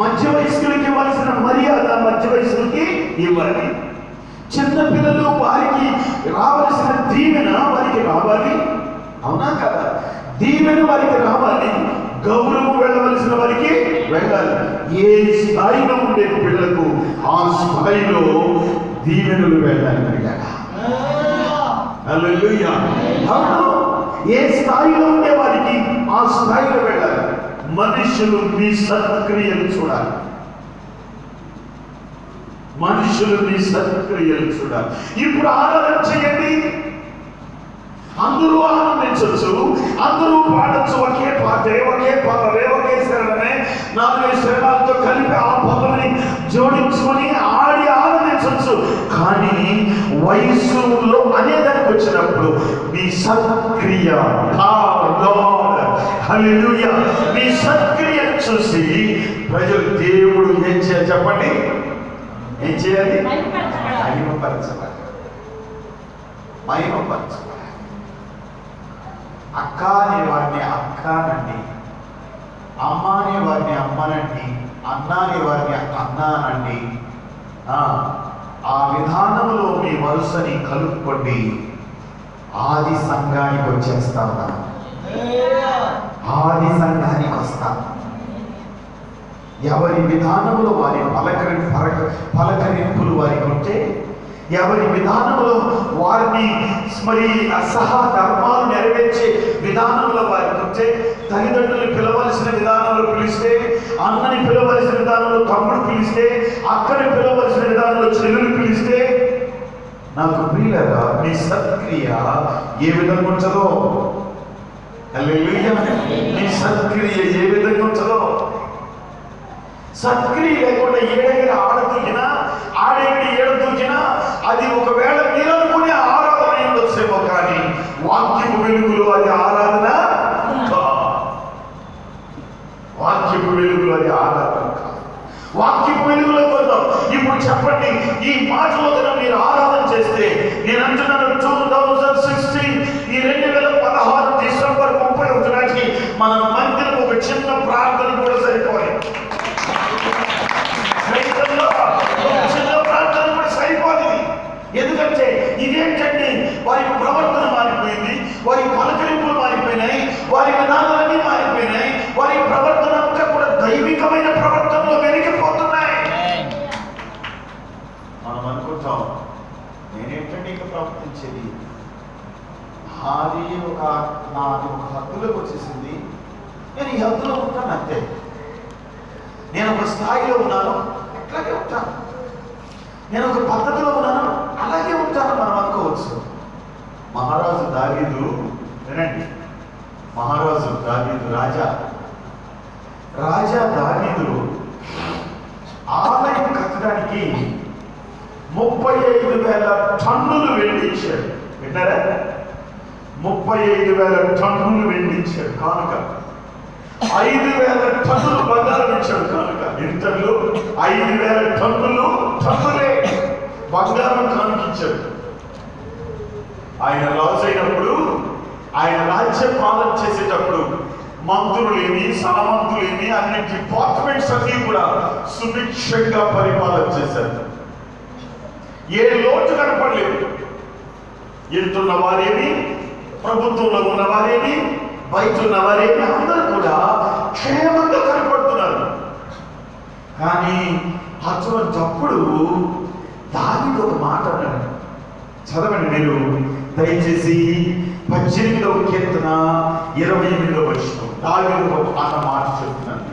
మధ్య వయస్కులకి ఇవ్వాల్సిన మర్యాద మధ్య వయసులకి ఇవ్వాలి. చిన్న పిల్లలు వారికి రావాల్సిన దీవెన వారికి రావాలి, అవునా కదా? దీవెన వారికి రావాలి, గౌరవం వెళ్ళవలసిన వారికి వెళ్ళాలి. ఏ స్థాయిలో ఉండే పిల్లలకు ఆ స్థాయిలో దీవెనలు వెళ్ళాలి. హల్లెలూయా. ఏ స్థాయిలో ఉండే వారికి ఆ స్థాయిలో వెళ్ళాలి. మనుషులు మీ సత్క్రియలు చూడాలి, మనుషులు మీ సత్క్రియలు చూడాలి. ఇప్పుడు ఆరాధన చేయండి, అందరూ ఆనందించవచ్చు, అందరూ పాడచ్చు. ఒకే పాటే, ఒకే పదవే, ఒకే శరణమే, 4 శరణాలతో కలిపి ఆ పదవిని జోడించుకొని ఆడి ఆనందించవచ్చు. కానీ వయస్సులో అనేదానికి వచ్చినప్పుడు మీ సత్క్రియ, హల్లెలూయా, మీ సత్క్రియను చూసి ప్రజలు దేవుడు ఏం చేయాలి చెప్పండి? ఏం చేయాలి? మహిమపరచాలి, మహిమపరచాలి. అక్క అనే వారిని అక్కనండి, అమ్మ అనే వారిని అమ్మనండి, అన్న అనే వారిని అన్నానండి. ఆ విధానంలో మీ వరుసని కలుపుకోండి. ఆది సంఘానికి వచ్చేస్తా ఉన్నాను, ఆది సంఘానికి వస్తా. ఎవరి విధానంలో వారి పలకరింపులు వారికి ఉంటే, ఎవరి విధానంలో వారిని మరి సహా ధర్మాలు నెరవేర్చే విధానంలో వారికి ఉంటే, తల్లిదండ్రులు పిలవలసిన విధానంలో పిలిస్తే, అన్నని పిలవలసిన విధానంలో తమ్ముడు పిలిస్తే, అక్కని పిలవలసిన విధానంలో చెల్లెలు పిలిస్తే, నాకు ప్రియులగా మీ సత్క్రియ ఏ విధంగా ఉంటుందో, హల్లెలూయా, మీ సత్క్రియ ఏ విధంగా ఉంటుందో. సత్క్రియ లేకుండా ఏడగిరి ఆడదూకినా, ఆడగిరి ఏడదూకినా అది ఒకవేళ మీరు అనుకునే ఆరాధన ఉండొచ్చేమో, కానీ వాక్యపు వెలుగులో అది ఆరాధన, వాక్యపు వెలుగులో అది ఆరాధన కాదు. వాక్యపు వెలుగులో కొందాం. ఇప్పుడు చెప్పండి, ఈ మాటలో మీరు ఆరాధన చేస్తే, నేను అంటున్నాను 2016 ఈ 2016 డిసెంబర్ 31 నాటికి మన మందిరం ఒక చిన్న ప్రార్థన కూడా సరిపోలేదు. చిన్న ప్రార్థన కూడా సరిపోలేదు. ఎందుకంటే ఇదేంటండి, వారి ప్రవర్తన మారిపోయింది, వారి పలకరింపులు మారిపోయినాయి, వారి విధానాలన్నీ మారిపోయినాయి, వారి ప్రవర్తన అంతా కూడా దైవికమైన ప్రవర్తనలో వెలిగిపోతున్నాయి. మనం అనుకుంటాం, నేనేంటంటే ఇక ప్రవర్తించేది, అది నాకు ఒక హద్దులోకి వచ్చేసింది, నేను ఈ హద్దులో ఉంటాను అంతే, నేను ఒక స్థాయిలో ఉన్నాను అట్లాగే ఉంటాను, నేను ఒక పద్ధతిలో ఉన్నాను అలాగే ఉంటాను మనం అనుకోవచ్చు. మహారాజు దావీదు, వినండి, మహారాజు దావీదు, రాజా దావీదు ఆలయం కట్టడానికి 35,000 టన్నులు వెండిచ్చాడు. విన్నారా? 35,000 టన్నులు వెండిచ్చాడు కానుక. 5,000 టన్నులు బంగారం ఇచ్చాడు కానుక. ఇంతలో 5,000 టన్నులే బంగారం కానుకిచ్చాడు. ఆయన రాజు అయినప్పుడు, ఆయన రాజ్య పాలన చేసేటప్పుడు మంత్రులేమి, సామంతులేమి, అన్ని డిపార్ట్మెంట్స్ అన్ని కూడా సుభిక్షంగా పరిపాలన చేశారు. ఏ లోటు కనపడలేదు. వెళ్తున్న వారేమి, ప్రభుత్వంలో ఉన్న వారేమి, బయట ఉన్న వారేమి అందరూ కూడా క్షేమంగా కనపడుతున్నారు. కానీ అటువంటప్పుడు దావీదు ఒక మాట అన్నాడు. చదవండి మీరు దయచేసి 18వ కీర్తన 28వ వచనం. దావీదు అన్న మాట చెప్తున్నాను.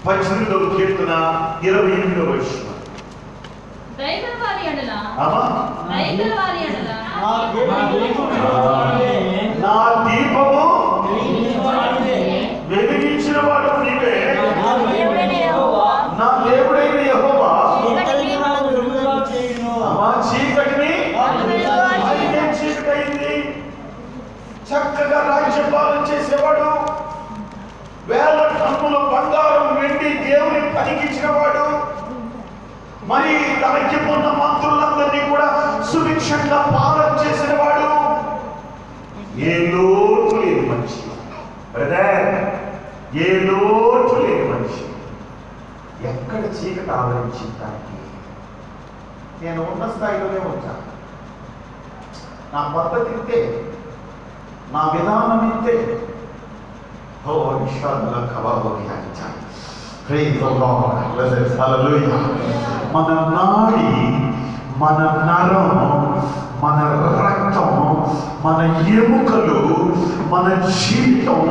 18వ కీర్తన 28వ వచనం. నా దీపము వెలిగించిన వాడు నీవే, నా దేవుడైన యెహోవా చీకటిని చీకటైంది. చక్కగా రాజ్యపాలన చేసేవాడు, వేల టన్నుల బంగారం వెండి దేవుని పనికిచ్చిన వాడు, మరి తనకి ఉన్న మంత్రులందరినీ కూడా సుభిక్షంగా పాలన చేసిన వాడు, ఏ లోటు లేని మనిషి. ఏ లోటు లేని మనిషి. ఎక్కడ చీకటి ఆవరించిందానికి నేను ఉన్న స్థాయిలోనే ఉంటాను. నా పద్ధతి ఇంతే, నా విధానం ఇంతే. మన నాడి, మన నరం, మన రక్తం, మన ఎముకలు, మన జీవితం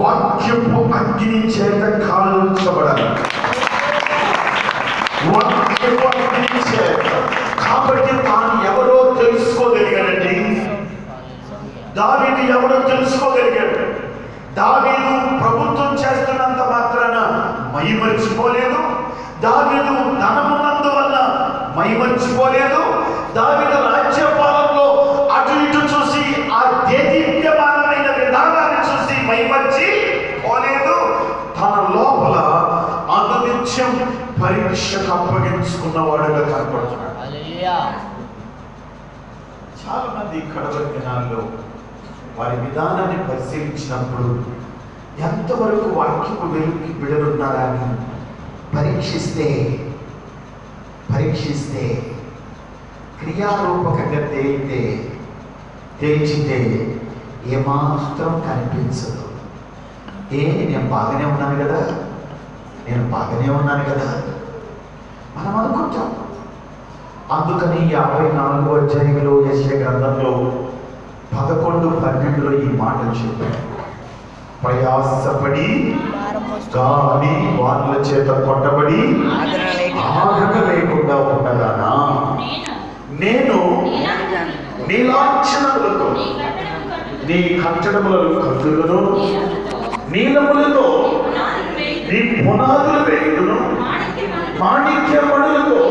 వాక్యపు అగ్ని చేత కాల్చబడాలి. వాక్యపు అగ్ని చేత. కాబట్టి తాను ఎవరో తెలుసుకోగలిగాడండి. దావీదు ఎవరో తెలుసుకోగలిగాడు. దావీదు ప్రభుత్వం చేస్తున్నంత మాత్రాన మైమర్చిపోలేదు. దావీదు ధనమున్నందువల్ల మైమర్చిపోలేదు. దావీదు రాజ్యపాలనలో అటు ఇటు చూసి ఆ దేదీప్యమానమైన విధానాన్ని చూసి మైమర్చి పోలేదు. తన లోపల అనునిత్యం పరీక్షకు అప్పగించుకున్నవాడుగా కనపడుతున్నాడు. చాలా మంది కడవరి దినాల్లో వారి విధానాన్ని పరిశీలించినప్పుడు ఎంతవరకు వాక్యపు వెలుగుకి బిడలున్నారని పరీక్షిస్తే క్రియారూపకంగా తేల్చితే ఏమాత్రం కనిపించదు. నేను బాగానే ఉన్నాను కదా మనం అనుకుంటాం. అందుకని 54వ అధ్యాయంలో యెషయా గ్రంథంలో 11:12 ఈ మాటలు చెప్పారు. ప్రయాసపడి గాలి వానల చేత కొట్టబడి ఆదరణ లేకుండా ఉండగానా నేను నీ లాంఛనములతో, నీ కట్టడములను కట్టులను, నీలములతో నీ పునాదులు వేయుదును, మాణిక్యమణులతో.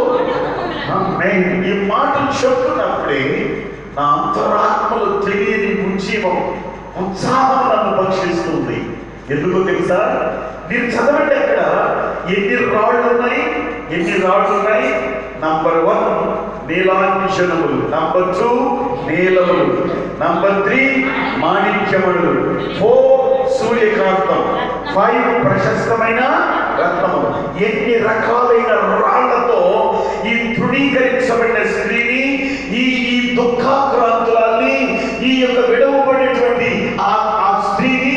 ఈ మాటలు చెప్తున్నప్పుడే నా అంతరాత్మలు తెలియని ఉత్సాహం నన్ను భక్షిస్తుంది. ఎందుకో తెలుసా? మీరు చదవండి అక్కడ ఎన్ని రాళ్ళు ఉన్నాయి. నంబర్ 1 నీలాంఛనములు, నంబర్ 2 నీలములు, నంబర్ 3 మాణిక్యమణులు, 4 సూర్యకాంతం, 5 ప్రశస్తమైన రత్నములు. ఎన్ని రకాలైన రాళ్లతో ఈ తృణీకరించబడిన స్త్రీని, ఈ దుఃఖాక్రాంతురాల్ని, ఈ యొక్క విడవబడినటువంటి ఆ స్త్రీని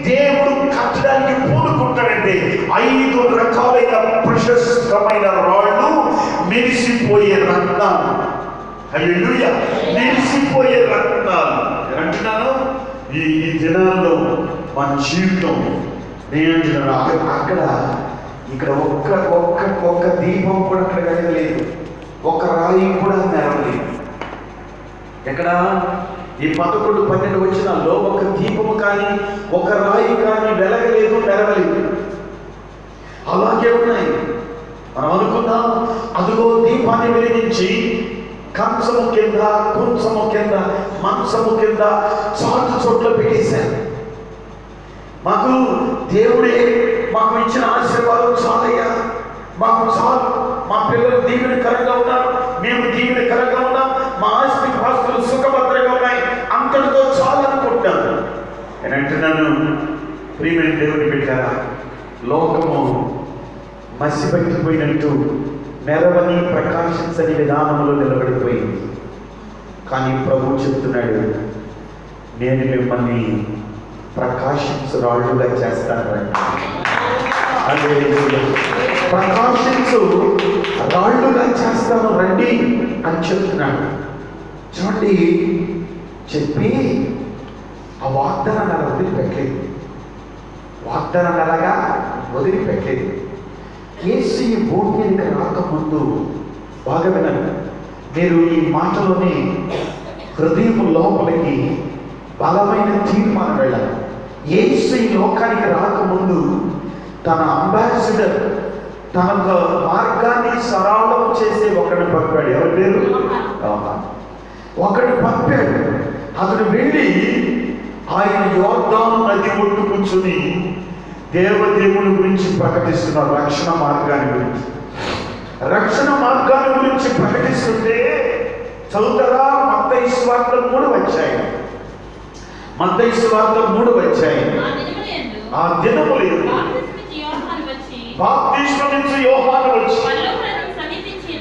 దేవుడు కట్టడానికి పూనుకుంటాడంటే 5 రకాలైన ప్రశస్తమైన రాళ్ళు, మెరిసిపోయే రత్నాలు. హల్లెలూయా! మెరిసిపోయే రత్నాలు. అంటున్నాను, ఈ దినాల్లో మన జీవితం నేను అక్కడ ఇక్కడ ఒక్క దీపం కూడా అక్కడ వెలగలేదు, ఒక రాయి కూడా మెరవలేదు. ఎక్కడ ఈ 11-12 వచనాల్లో ఒక దీపము కానీ ఒక రాయి కానీ వెలగలేదు, మెరవలేదు. అలాగే ఉన్నాయి. మనం అనుకుందాం, అదిగో దీపాన్ని వెలిగించి కంచము కింద, కుంచము కింద, మంచము కింద చాటు చోట్ల పెట్టేశారు. మాకు దేవుడే మాకు ఇచ్చిన ఆశీర్వాదం చాలయ్యా, మాకు చాలు, మా పిల్లలు దీవెనకరంగా ఉన్నారు, మేము దీవెనకరంగా ఉన్నాం, మా ఆస్తి పాస్తులు సుఖభద్రంగా ఉన్నాయి, అంతటితో చాలు అనుకుంటాను. నేను అంటున్నాను, ప్రియమైన దేవుని బిడ్డలారా, లోకము మసిపట్టిపోయినట్టు నెరవని ప్రకాశించని విధానంలో నిలబడిపోయింది. కానీ ప్రభు చెప్తున్నాడు, నేను మిమ్మల్ని ప్రకాశించు రాళ్ళుగా చేస్తాను. అదే ప్రకాశించు రాళ్ళుగా చేస్తాను రండి అని చెప్తున్నాడు. చూడండి, చెప్పి ఆ వాగ్దానాన్ని అలా వదిలిపెట్టలేదు. వాగ్దానాన్ని అలాగా వదిలిపెట్టలేదు. యేసు ఈ భూమి మీదకి రాకముందు బాగా వినండి, మీరు ఈ మాటలోనే హృదయం లోపలికి బలమైన తీర్మానం వెళ్ళాలి. యేసు ఈ లోకానికి రాకముందు తన అంబాసిడర్, తన మార్గాన్ని సరళం చేసే ఒకరిని పంపాడు. ఎవరి పేరు? ఒకరిని పంపాడు. అతను వెళ్ళి ఆయన యోర్దాను నది ఒడ్డు కూర్చుని దేవదేవుని గురించి ప్రకటిస్తున్నారు. రక్షణ మార్గాన్ని గురించి ప్రకటిస్తుంటే చదువుతారా? మత్తయి సువార్త 3వ అధ్యాయం. మత్తయి సువార్త 3వ అధ్యాయం. ఆ దినములు బాప్తిస్మమిచ్చు యోహాను వచ్చి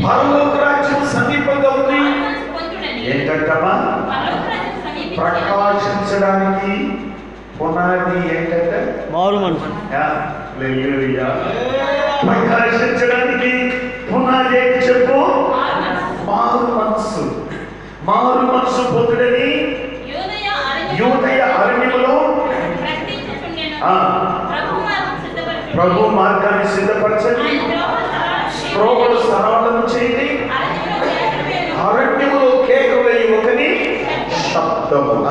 పరలోక రాజ్యం సమీపంగా ఉంది. ఏంటంటమ్మా? ప్రకాశించడానికి పునాది ఏంటంటే మారు మనసు. ప్రకాశించడానికి పునాది ఏంటి చెప్పు? మారు మనసు. మారు మనసు పొందుడని యూదయ అరణ్యములో ప్రభు మార్గాన్ని సిద్ధపరచండి, త్రోవలు సరళము చేయండి, అరణ్యములో కేక వేయి ఒకని శబ్దమున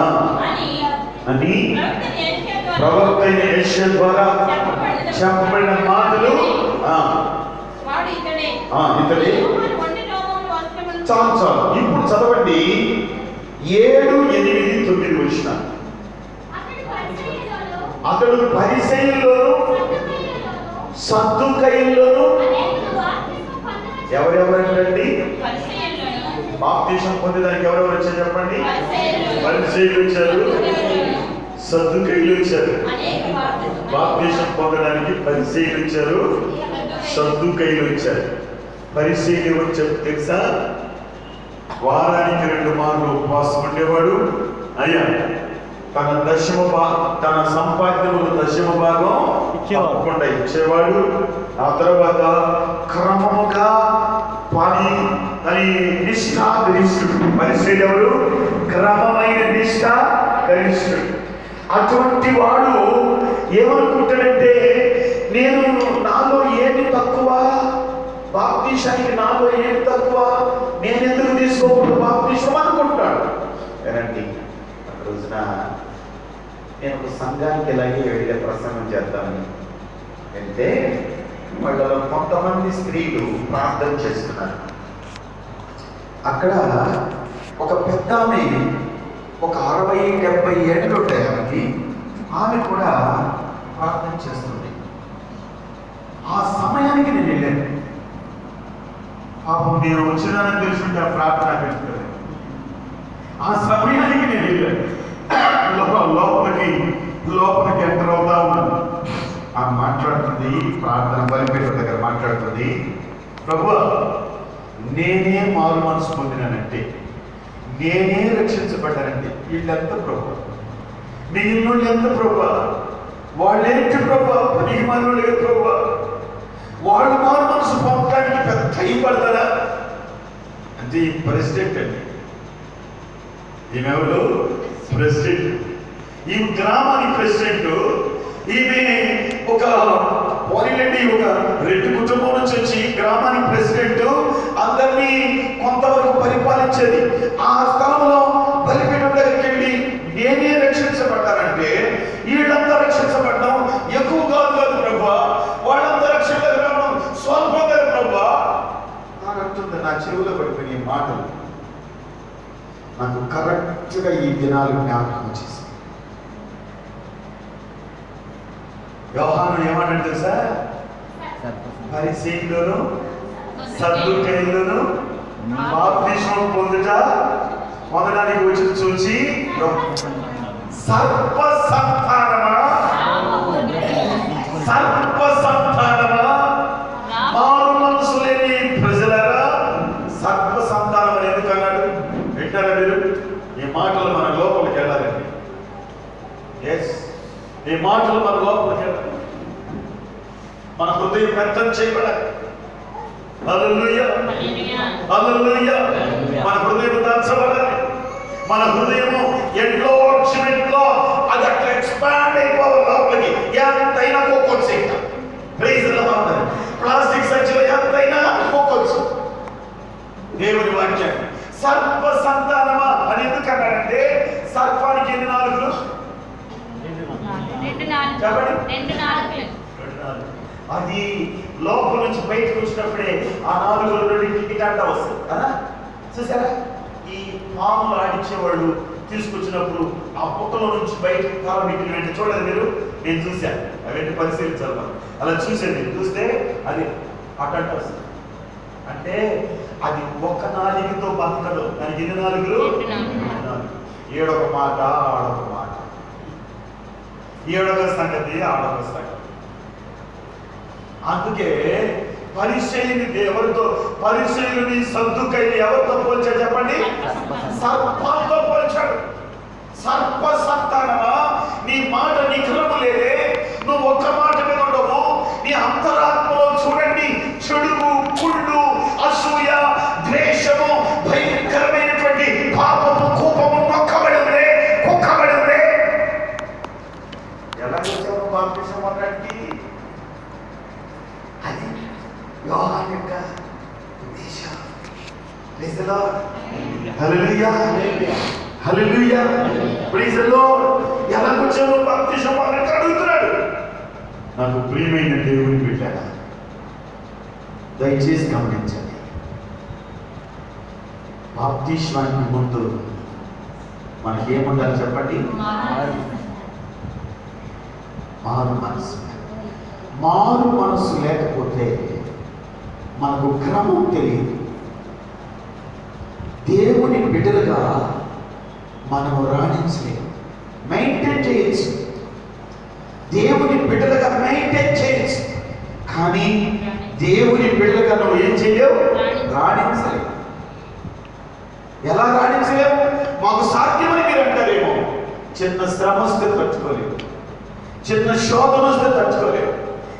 అని ప్రవక్త యెషయా ద్వారా చెప్పబడిన మాటలు ఇతడే. చాలు. ఇప్పుడు చదవండి 7, 8, 9 వచ్చిన. అతడు పరిసయ్యుల్లోను సద్దూకయ్యుల్లోను ఎవరెవరండి బాప్తిసం పొందేదానికి ఎవరెవరు వచ్చారు చెప్పండి? పరిసయ్యులు వచ్చారు, సద్దూకయ్యులు వచ్చారు. బాప్తిసం పొందడానికి పరిసయ్యులు వచ్చారు, సద్దూకయ్యులు వచ్చారు. పరిసయ్యులు వచ్చారు తెలుసా? వారానికి 2 మార్లు ఉపవాసం ఉండేవాడు. అయ్యా తన సంపాద్యములు దశమ భాగం తప్పకుండా ఇచ్చేవాడు. ఆ తర్వాత క్రమముగా పని నిష్ఠా గరిష్ఠుడు. పరిస్థితి ఎవరు? క్రమమైన నిష్ఠ గరిష్ఠుడు. అటువంటి వాడు ఏమనుకుంటాడంటే, నేను నాలో ఏమి తక్కువ, బాప్తిసానికి నాలో ఏమి తక్కువ, నేను ఎందుకు తీసుకోకూడదు బాప్తిసం అనుకుంటాడు. ఏనండి, రోజున నేను ఒక సంఘానికి ఇలాగే వెళ్ళే ప్రసంగం చేద్దామని వెళ్తే వాళ్ళలో కొంతమంది స్త్రీలు ప్రార్థన చేస్తున్నారు. అక్కడ ఒక పెద్ద ఆమె, ఒక 60-70 ఏళ్ళు ఉంటాయి ఆమెకి. ఆమె కూడా ప్రార్థన చేస్తుంది. ఆ సమయానికి నేను వెళ్ళాను. పాపం నేను వచ్చినానని తెలుసుకుంటే ఆ ప్రార్థన పెట్టుకోలేదు. ఆ సమయానికి నేను వెళ్ళాను. లోపలికి ఎంటర్ అవుతా ఉన్నాను. ఆమె మాట్లాడుతుంది, ప్రార్థన బలిపీఠం దగ్గర మాట్లాడుతుంది, ప్రభువా నేనే మారు మనసు పొందినానంటే, నేనే రక్షించబడ్డానంటే వీళ్ళెంత ప్రభువా, మిగిలిన ఎంత ప్రభువా, వాళ్ళేంటి ప్రభువా, పనికి మానవులు లేదు ప్రభువా, వాళ్ళు మారు మనసు పొందడానికి పెద్ద టైం పడతారా అంటే ఈ ప్రెసిడెంట్ అండి. ఈమెవరు? ప్రెసిడెంట్. ఈ గ్రామానికి ప్రెసిడెంట్. ఈమె ఒక పోలిరెడ్డి, ఒక రెడ్డి కుటుంబం నుంచి వచ్చి గ్రామానికి ప్రెసిడెంట్. అందరినీ కొంతవరకు పరిపాలించేది. ఆ స్థలంలో బలిపీఠం దగ్గరికి వెళ్ళి నేనే రక్షించబడ్డానంటే వీళ్ళంతా రక్షించబడ్డాం ఎక్కువ కాదు ప్రభా, వాళ్ళంతా రక్షించబడ్డాం స్వల్పం కదా ప్రభా అంటుంది. నా చెవులో పడిపోయిన ఈ మాటలు నాకు కరెక్ట్గా ఈ దినాలు జ్ఞాపకం వచ్చేసి. యోహాను ఏమంటాడు తెలుసా? పరిసయ్యులను సద్దూకయ్యులను బాప్తిస్మం పొందడానికి వచ్చి చూసి సర్వ సంతానమా సర్ప సంతానమా, మారు మనసు లేని ప్రజలరా. సర్ప సంతానం అని ఎందుకు అన్నాడు? వింటారా మీరు? ఈ మాటలు మన లోపలికి వెళ్ళాలండి. ఎస్, ఈ మాటలు మన లోపలికి వెళ్ళాలి. మన హృదయం వ్యక్తం చేయబడాలి. హల్లెలూయా, హల్లెలూయా. మన హృదయం దాచబడాలి. మన హృదయము ఎంలార్జ్మెంట్ లో అది అట్లా ఎక్స్పాండ్ అయిపోవాలి లోపలికి. ఎంతైనా పోకొచ్చు. ఇంకా ప్రైజ్ ది లార్డ్. ప్లాస్టిక్ సంచిలో ఎంతైనా పోకొచ్చు. దేవుని వాక్యం సర్ప సంతానమా అని ఎందుకు అన్నాడంటే, సర్పానికి ఎన్ని నాలుగులు? అది లోపల నుంచి బయటకు వచ్చినప్పుడే ఆ నాలుగుల నుండి ఇటంట వస్తుంది కదా. చూసారా, ఈ పాములు ఆడించేవాళ్ళు తీసుకొచ్చినప్పుడు ఆ పుట్టలో నుంచి బయటకు కాలం పెట్టిన వెంటనే చూడలేదు మీరు? నేను చూశాను, అవన్నీ పరిశీలించాలి. అలా చూసాను. చూస్తే అది అటంట వస్తుంది. అంటే అది ఒక్క నాలుగుతో బతకదు. దానికి ఎన్ని నాలుగులు? ఏడొక మాట, ఆడొక మాట. ఏడొక సంగతి, ఆడొక సంగతి. అందుకే పరిశైలిని ఎవరితో, పరిశైలిని సద్దుకైని ఎవరితో పోల్చాడు చెప్పండి? సర్పంతో పోల్చాడు. సర్ప సంతానమా, నీ మాట నిగ్రహము లేదే, నువ్వు ఒక్క మాట మీద ఉండవు. నీ అంతరాత్మలో చూడండి చెడుగు, కుళ్ళు, అసూయ, ద్వేషము, భయంకరమైనటువంటి పాపము, కోపము మొక్కబడి ఉండే, కుక్కబడి ఉండే. ఎలా వచ్చాము బాప్తిసం అన్నట్టు? అది యోహాను యొక్క ఉద్దేశం. Praise the lord. Hallelujah, hallelujah. Praise the lord. ఎలా వచ్చాము బాప్తిసం అన్నట్టు అడుగుతున్నాడు. నాకు ప్రియమైన దేవుని బిడ్డలారా, దయచేసి గమనించండి. బాప్తిస్మానికి ముందు మనకేముండాలి చెప్పండి? మారు మనసు. మారు మనసు లేకపోతే మనకు క్రమం తెలియదు. దేవుని బిడ్డలుగా మనము రాణించలేము, మెయింటైన్ చేయొచ్చు. దేవుని బిడ్డలుగా మెయింటైన్ చేయొచ్చు, కానీ దేవుని బిడ్డలుగా నువ్వు ఏం చేయలేవు? రాణించలేవు. ఎలా రాణించలేవు? మాకు సాధ్యమని మీరు అంటారేమో. చిన్న శ్రమ వస్తే తట్టుకోలేవు, చిన్న శోధన వస్తే తట్టుకోలేవు,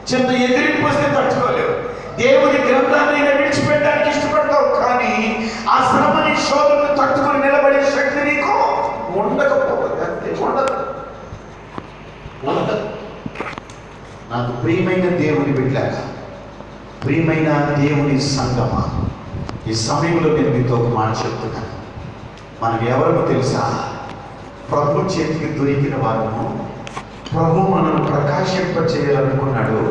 చిన్న ఎదిరింపు వస్తే తట్టుకోలేవు. దేవుని గ్రంథాన్ని విడిచిపెట్టడానికి ఇష్టపడతావు, కానీ ఆ శ్రమని, శోధనను తట్టుకొని నిలబడే శక్తి నీకు ఉండకపోతే ఉండదు. నాకు ప్రియమైన దేవుని బిడ్డలారా, ప్రియమైన దేవుని సంగమా, ఈ సమయంలో నేను మీతో ఒక మాట చెప్తున్నాను. మనం ఎవరో తెలుసా? ప్రభు చేతికి దొరికిన వారము. ప్రభు మనల్ని ప్రకాశింప చేయాలనుకున్నాడు.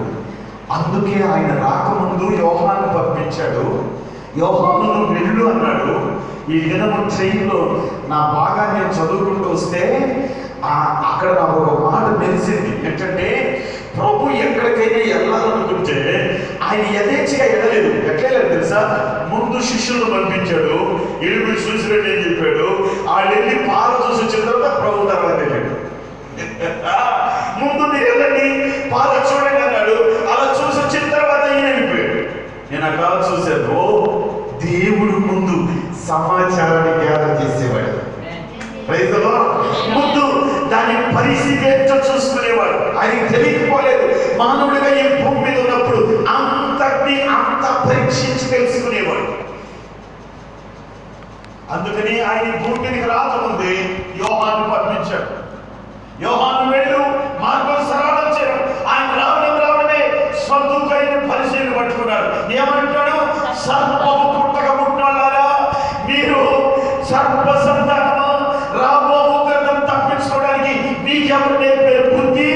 అందుకే ఆయన రాకముందు యోహాను పంపించాడు. యోహాను వెళ్ళు అన్నాడు. ఈ దినము ట్రైన్లో నా భాగాన్ని నేను చదువుకుంటూ వస్తే అక్కడ నాకు ఒక మాట మెరిసింది. ఏంటంటే, ప్రభు ఎక్కడికైనా వెళ్ళాలనుకుంటే ఆయన యథేచ్ఛగా వెళ్ళలేదు. ఎట్లేదు తెలుసా? ముందు శిష్యులను పంపించాడు. ఎలుగు చూసినట్టు ఏం చెప్పాడు? వాళ్ళు వెళ్ళి పాలు చూసి వచ్చిన తర్వాత ప్రభు తర్వాత వెళ్ళాడు. ముందు మీరు వెళ్ళండి, పాలు చూడండి అన్నాడు. అలా చూసి వచ్చిన తర్వాత ఈయన వెళ్ళిపోయాడు. నేను అక్కడ చూశాను, దేవుడు ముందు సమాచారాన్ని గ్యాదర్ చేసేవాడు. Praise the lord. ముందు దాని పరిస్థితి ఏంటో చూసుకునేవాడు. ఆయనకి తెలియకపోలేదు. మానవుడిగా ఈ భూమి మీద ఉన్నప్పుడు అంత పరీక్షించి తెలుసుకునేవాడు. అందుకని ఆయన భూమి మీదకి రాకముందే యోహాను పంపించాడు. యోహాను వెళ్ళు, మార్గం సరళం చేయడం. ఆయన రావడమే స్వంతకైన పరిశీలన పట్టుకున్నాడు. ఏమంటాడు? సర్పము పుట్టక పుట్టినోళ్ళారా, మీరు సర్ప సంతానమా, రాబో ఉగ్రతను తప్పించుకోవడానికి మీకెవరు నేర్పారు బుద్ధి?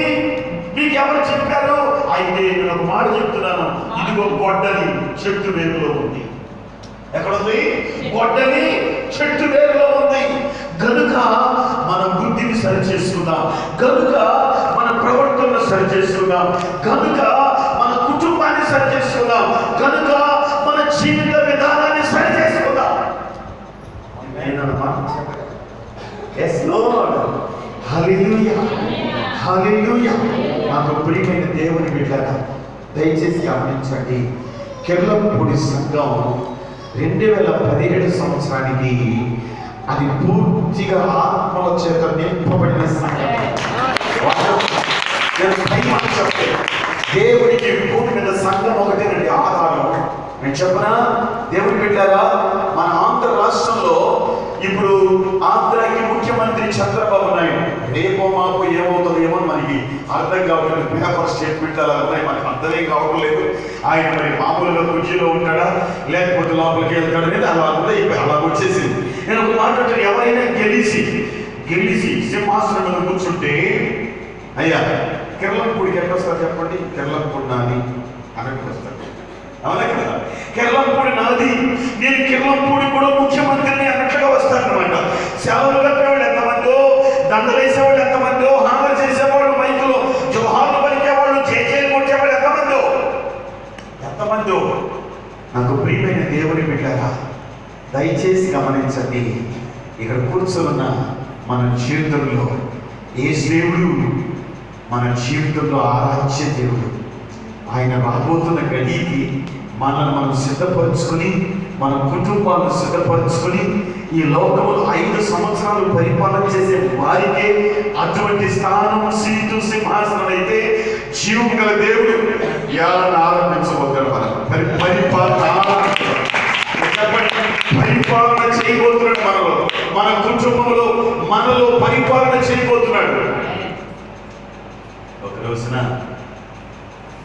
మీకెవరు చెప్పారు? అయితే నేను ఒక మాట చెప్తున్నాను. ఇదిగో గొడ్డలి చెట్టు వేరులో ఉంది. ఎక్కడుంది? గొడ్డలి చెట్టు వేరులో ఉంది. గనుక మన బుద్ధిని సరి చేసుకుందాం, గనుక మన ప్రవర్తనను సరి చేసుకుందాం, గనుక మన కుటుంబాన్ని సరి చేసుకుందాం, గనుక మన జీవిత విధానాన్ని సరి చేసుకుందాం. Yes, Lord. Hallelujah. Hallelujah. నాకు ప్రియమైన దేవుని బిడ్డలారా, దయచేసి గమనించండి. కిర్లంపూడి సంఘం 2017 సంవత్సరానికి అది పూర్తిగా ఆత్మల చేత నింపబడిన సంఘం. దేవుడికి భూమి మీద సంఘం ఒకటేనండి ఆధారం. నేను చెప్పనా దేవుని బిడ్డలారా, మన ఆంధ్ర రాష్ట్రంలో ఇప్పుడు ఆంధ్రాకి ముఖ్యమంత్రి చంద్రబాబు నాయుడు. రేపో మాపో ఏమవుతుందో ఏమో మనకి అర్థం కావట్లేదు. పేపర్ స్టేట్మెంట్ అలా ఉన్నాయి, మనకు అర్థమే కావడం లేదు. ఆయన మరి మామూలుగా కుర్చీలో ఉంటాడా లేకపోతే లోపలికి వెళ్తాడు అనేది అలా అలా వచ్చేసింది. నేను ఒక మాట అంటే, ఎవరైనా గెలిచి సింహాసనం మీద కూర్చుంటే, అయ్యా కిర్లంపూడికి ఎట్లా వస్తారు చెప్పండి, కిర్లంపూడి నాది అన్నట్టు వస్తారు. అవునా కదా? కిర్లంపూడి నాది, నేను కిర్లంపూడి కూడా ముఖ్యమంత్రిని అన్నట్లుగా వస్తారనమాట. సేవలు కట్టేవాళ్ళు ఎంతమందో, దండలు వేసేవాళ్ళు ఎంతమందో, హామర్ చేసేవాళ్ళు, మైకులో జోహార్లు పలికేవాళ్ళు, జేజేలు కొట్టేవాళ్ళు ఎంతమందో. నాకు ప్రియమైన దేవుని బిడ్డలారా, దయచేసి గమనించండి. ఇక్కడ కూర్చున్న మన జీవితంలో ఏ దేవుడు మన జీవితంలో ఆరాధ్య దేవుడు. ఆయన రాబోతున్న గడికి మనల్ని మనం సిద్ధపరచుకొని, మన కుటుంబాలను సిద్ధపరచుకొని, ఈ లోకంలో 5 సంవత్సరాలు పరిపాలన చేసే వారికే అటువంటి స్థానం, సీటు, సింహాసనం అయితే జీవం గల దేవుడు ఆరంభించబోతాడు. పరిపాలన చేయబోతున్నాడు. మన కుటుంబంలో మనలో పరిపాలన చేయబోతున్నాడు. ఒక రోజున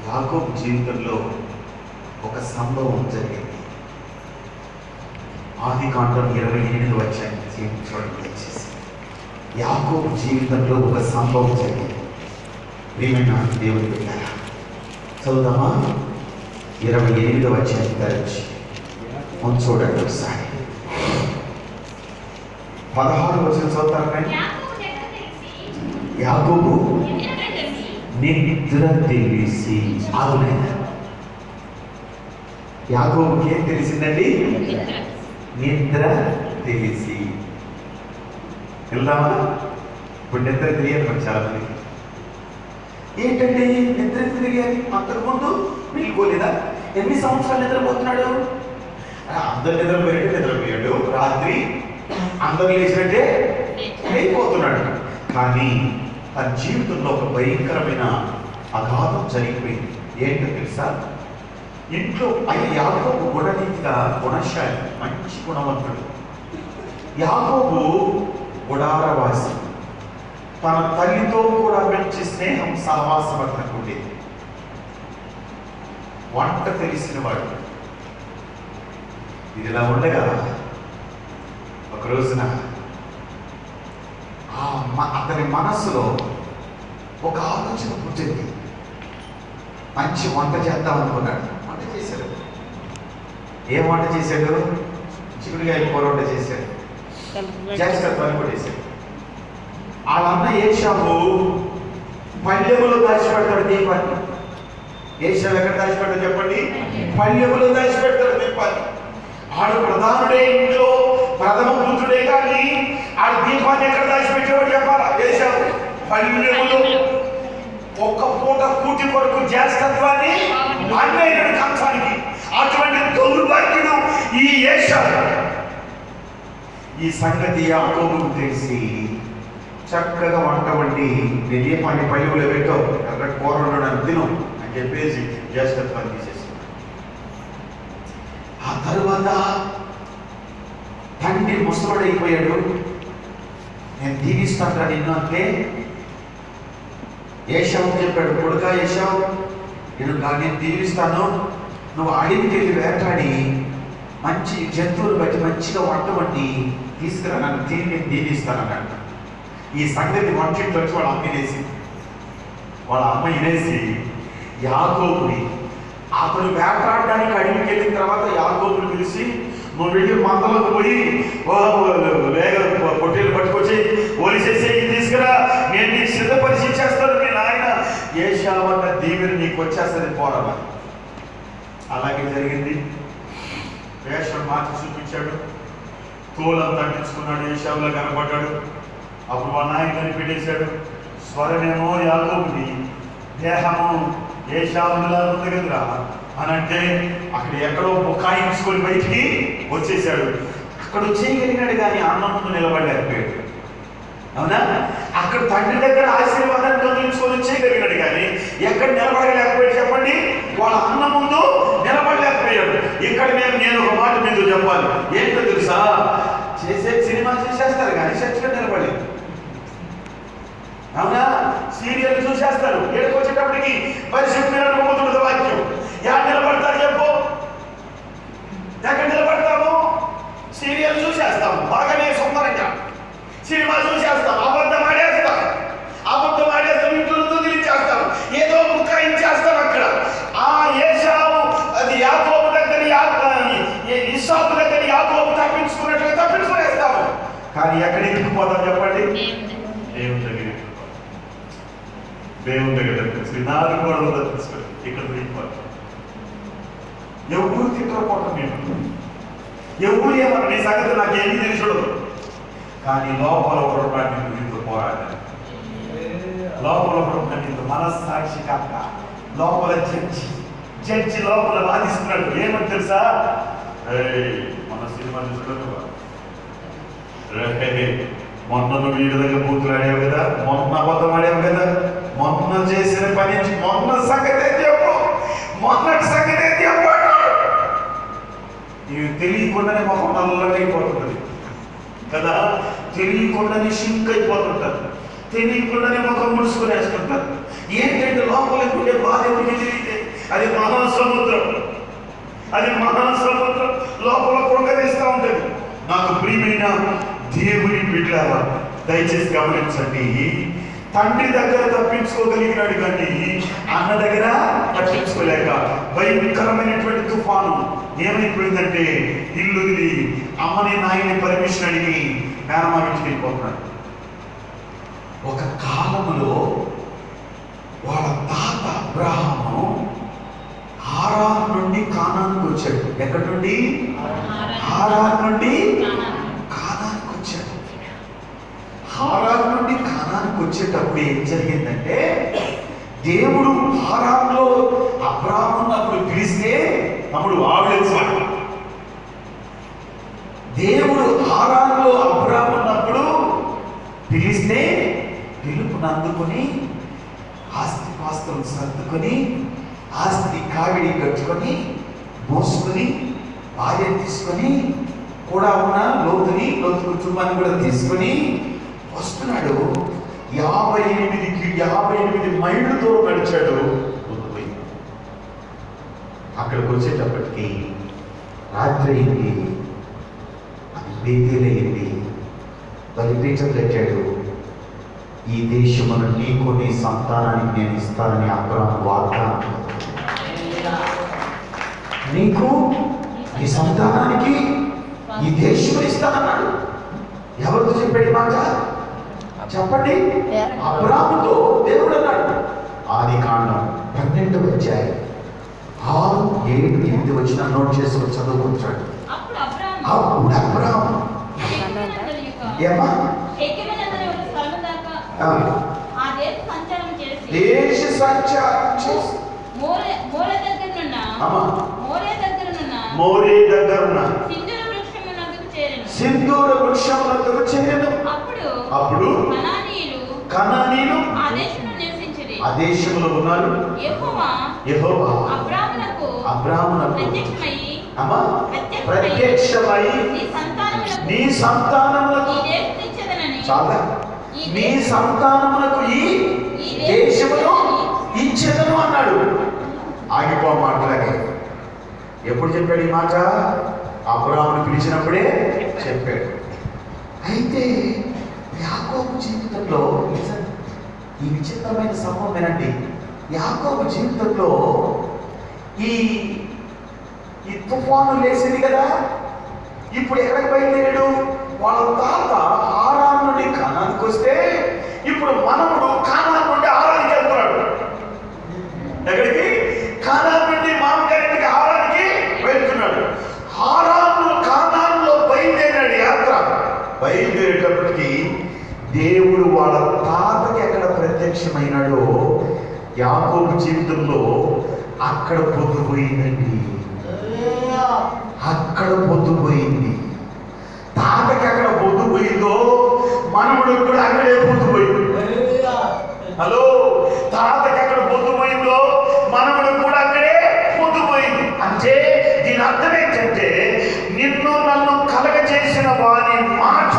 యాకోబు జీవితంలో ఒక సంభవం జరిగింది. ఆదికాండం 28వ అధ్యాయం చూడండి దయచేసి. యాకోబు జీవితంలో ఒక సంభవం జరిగింది. ప్రియమైన దేవుని బిడ్డలారా, చదువుదామా? 28వ అధ్యాయం తెరచి చూడండి ఒకసారి. 16వ వచనం చదువుతారు. యాకోబు నిద్ర తెలిసి, అవునైనా యాకోబుకి ఏం తెలిసిందండి? నిద్ర తెలిసి. వెళ్దామా? ఇప్పుడు నిద్ర తెలియదు మరి చాలా మందికి. ఏంటంటే నిద్ర తెలియాలి? అంతకుముందు వెళ్ళిపోలేదా? ఎన్ని సంవత్సరాలు నిద్రపోతున్నాడు? అందరు నిద్రపోయాడు. రాత్రి అందరు లేచినట్టే అయిపోతున్నాడు. కానీ తన జీవితంలో ఒక భయంకరమైన అఘాతం జరిగిపోయింది. ఏంటో తెలుసా? ఇంట్లో యాకోబు గుణనీతిగా, గుణశాలి, మంచి గుణవంతుడు. యాకోబు గుడారవాసి. తన తల్లితో కూడా మంచి స్నేహం, సహవాసం ఉండేది. వంట తెలిసిన వాడు. ఇది ఇలా ఉండగా ఒక రోజున అతని మనస్సులో ఒక ఆలోచన పుట్టింది. మంచి వంట చేద్దాం అనుకున్నాడు. వంట చేశాడు. ఏం వంట చేశాడు? చిక్కుడుకాయ కూర వంట చేశాడు. జ్యేష్ఠత్వాన్ని కూడా చేశాడు. వాళ్ళ అన్న ఏషావు పల్లెములో దాచిపెడతాడు దీపాన్ని. ఏషావు ఎక్కడ దాచిపెడతాడు చెప్పండి? పల్లెములో దాచిపెడతాడు దీపాన్ని. ఆడు ప్రధానుడే, ఇంట్లో ప్రథమ పుత్రుడే, కానీ ఆడు దీపాన్ని ఎక్కడ దాచిపెట్టేవాడు చెప్పాలా? ఏషావు పల్లెములో. ఒక్క పూట కూటి కొరకు జ్యేష్ఠత్వాన్ని అన్నయ్యడు కంచానికి. అటువంటి దౌర్భాగ్యుడు ఈ ఏషావు. ఈ సంగతి యాకోబుకు తెలిసి చక్కగా వంట వండి, నేను ఏ పని పల్లెములో పెట్టావు, అక్కడ కూర ఉండడానికి తిను అని చెప్పేసి జ్యేష్ఠత్వాన్ని తీసేసి, ఆ తరువాత తండ్రి ముసలుడైపోయాడు. నేను దీవిస్తాను నిన్ను అంటే ఏషావు చెప్పాడు, కొడుకా ఏషావు, నేను దీవిస్తాను, నువ్వు అడవికి వెళ్ళి వేటాడి మంచి జంతువులు బట్టి మంచిగా వంట వండి తీసుకురా, నన్ను తిని నేను దీవిస్తాను అన్నట్టు. ఈ సంగతి వంటింట్లో వచ్చి వాళ్ళ అమ్మ వినేసి యాకోబుని, అతను వేటాడడానికి అడవికి వెళ్ళిన తర్వాత యాకోబుని పిలిచి, నువ్వు వెళ్ళి మందలోకి పోయి పొట్టేలు పట్టుకొచ్చి ఒలిసేసి తీసుకురా, నేను నీకు సిద్ధపరిచి చేస్తాను, మీ నాయన ఏషావన్న దీవెన నీకు వచ్చేస్తుంది పోరాల. అలాగే జరిగింది. వేషం మార్చి చూపించాడు. తోలంతా అంటించుకున్నాడు. ఏషావులో కనపడ్డాడు. అప్పుడు వాళ్ళ నాయన కనిపెట్టేశాడు. స్వరమేమో యాకోబుని, దేహము ఏషావులా ఉంది కదరా అని అంటే అక్కడ ఎక్కడో బుకాయించుకొని బయటికి వచ్చేసాడు. అక్కడ చేయగలిగినాడు కానీ అన్నం ముందు నిలబడలేకపోయాడు. అవునా? అక్కడ తండ్రి దగ్గర ఆశీర్వాదాన్ని దొంగిలించుకొని వచ్చేయగలిగినాడు కానీ ఎక్కడ నిలబడలేకపోయాడు చెప్పండి? వాళ్ళ అన్న ముందు నిలబడలేకపోయాడు. ఇక్కడ నేను ఒక మాట మీద చెప్పాలి. ఏంటో తెలుసా? చేసే సినిమా చూసేస్తారు కానీ చర్చలో నిలబడలేదు. అవునా? సీరియల్ చూసేస్తారు, ఏడుకు వచ్చేటప్పటికి పరిశుద్ధమైన పోతుంది వాక్యం. ఎక్కడ నిలబడతారు చెప్పు? ఎక్కడ నిలబడతాము? సీరియల్ చూసేస్తాము బాగానే సుందరంగా, సినిమా చూసేస్తాం, అబద్ధం ఆడేస్తాం, ఇంట్లో దొంగిలించేస్తాం, ఏదో బుకాయించేస్తాం. అక్కడ ఆ ఏశావు అది యాకోబు దగ్గర ఇస్సాకు దగ్గర యాకోబు తప్పించుకున్నట్లుగా తప్పించుకునేస్తాము. కానీ ఎక్కడ ఇరుక్కుపోతాం చెప్పండి? దేవుని దగ్గర శ్రీనాథు గొడవ తీసుకొని ఇక్కడ తిరిగిపోతాం. ఎవరు తిట్టకపోవటం మేము, ఎవరు ఏమన్నా నీ సంగతి నాకేమీ తెలిసి చూడదు. కానీ లోపల ఒకటి నీతో పోరాడాలి. లోపల ఒకటి నీతో మనస్సాక్షి కాక లోపల జడ్జి లోపల వాదిస్తున్నాడు. ఏమని తెలుసా? మన సినిమా చూసుకో, మొన్న నువ్వు వీడి దగ్గర బూతులు ఆడావు కదా, మొన్న అబద్ధం ఆడావు కదా, మొన్న చేసిన పని మొన్న సంగతే చెప్పు, మొన్నటి సంగతే చెప్పు. ఇవి తెలియకుండానే మొహం నల్లగైపోతుంది కదా, తెలియకుండానే షింక్ అయిపోతుంటారు, తెలియకుండానే ముఖం ముడుచుకునేస్తుంటారు. ఏంటంటే లోపలికి ఉండే బాధ ఎందుకు తెలియతే? అది మహాసముద్రం, అది మహాసముద్రం లోపల కృంగదీస్తూ ఉంటుంది. నాకు ప్రియమైన దేవుని బిడ్డలారా దయచేసి గమనించండి. తండ్రి దగ్గర తప్పించుకోగలిగినాడు కానీ అన్న దగ్గర తప్పించుకోలేక భయంకరమైనటువంటి తుఫాను ఏమైపోయిందంటే ఇల్లు వదిలి అమ్మని నాయని పర్మిషన్ అడిగి మేనమా ఇంటికి వెళ్ళిపోతున్నాడు. ఒక కాలములో వాళ్ళ తాత అబ్రహాము హారాను నుండి కానానికి వచ్చాడు. ఎక్కడి నుండి? హారాను నుండి కానానికి వచ్చాడు. హారాను నుండి కానానికి వచ్చేటప్పుడు ఏం జరిగిందంటే, దేవుడు హారాన్లో అబ్రహామును అప్పుడు పిలిస్తే అప్పుడు ఆవిడేసాడు. దేవుడు హారాన్లో అబ్రహామున్నప్పుడు పిలిస్తే పిలుపుని అందుకొని ఆస్తి పాస్తులు సర్దుకొని ఆస్తి కావిడి కట్టుకొని మోసుకొని భార్య తీసుకొని కూడా ఉన్న లోతు కుటుంబాన్ని కూడా తీసుకొని వస్తున్నాడు. 58 మైళ్ళు దూరం నడిచాడు. అక్కడికి వచ్చేటప్పటికి రాత్రి అయింది, అది బేతేలయ్యింది. బలిపీఠం కట్టాడు. ఈ దేశమును నీకు నీ సంతానానికి నేను ఇస్తానని అబ్రహాము వాగ్దానం. నీకు నీ సంతానానికి ఈ దేశం ఇస్తానన్నాడు. ఎవరితో చెప్పాడు మాట చెప్పండి? అబ్రహాముతో దేవుడు అన్నాడు. ఆదికాండం 12వ అధ్యాయం 6, 7, 8 వచ్చిన నోట్ చేసుకొని చదువుకుంటాడు. అప్పుడు అబ్రహాము దేశ సంచారం చేసి మోరే దగ్గరున్న సింధూర వృక్షమునకు చేరెను. అప్పుడు కనానీయులు ఆ దేశంలో ఉన్నారు. యెహోవా అబ్రహామునకు ప్రత్యక్షమై నీ సంతానములకు చాలా నీ సంతానములకు ఈ దేశమును ఇచ్చేదను అన్నాడు. ఆగిపో మాటలకి. ఎప్పుడు చెప్పాడు ఈ మాట? అబ్రహామును పిలిచినప్పుడే చెప్పాడు. అయితే యాకోబు జీవితంలో ఈ విచిత్రమైన సంభవం వినండి. యాకోబు జీవితంలో ఈ తుఫాను లేచింది కదా. ఇప్పుడు ఎక్కడికి బయలుదేరాడు? వాళ్ళ తాత హారాను నుండి కానానికి వస్తే ఇప్పుడు మనముడు కానాను నుండి హారానికి వెళ్తున్నాడు. ఎక్కడికి? కానాను నుండి మామగారింటికి హారానికి వెళ్తున్నాడు. కానానులో బయలుదేరాడు యాత్ర. బయలుదేరేటప్పటికి దేవుడు వాళ్ళ తాతకి ఎక్కడ ప్రత్యక్షమైనాడో యాకోబు జీవితంలో అక్కడ పొద్దుపోయిందండి. అక్కడ పొద్దుపోయింది. తాతకి అక్కడ పొద్దుపోయిందో మనవడు కూడా అక్కడే పొద్దుపోయింది. హలో, తాతకి అక్కడ పొద్దుపోయిందో మనవడు కూడా అక్కడే పొద్దుపోయింది. అంటే దీని అర్థం ఏంటంటే, నిన్ను నన్ను కలగజేసిన వారి మాట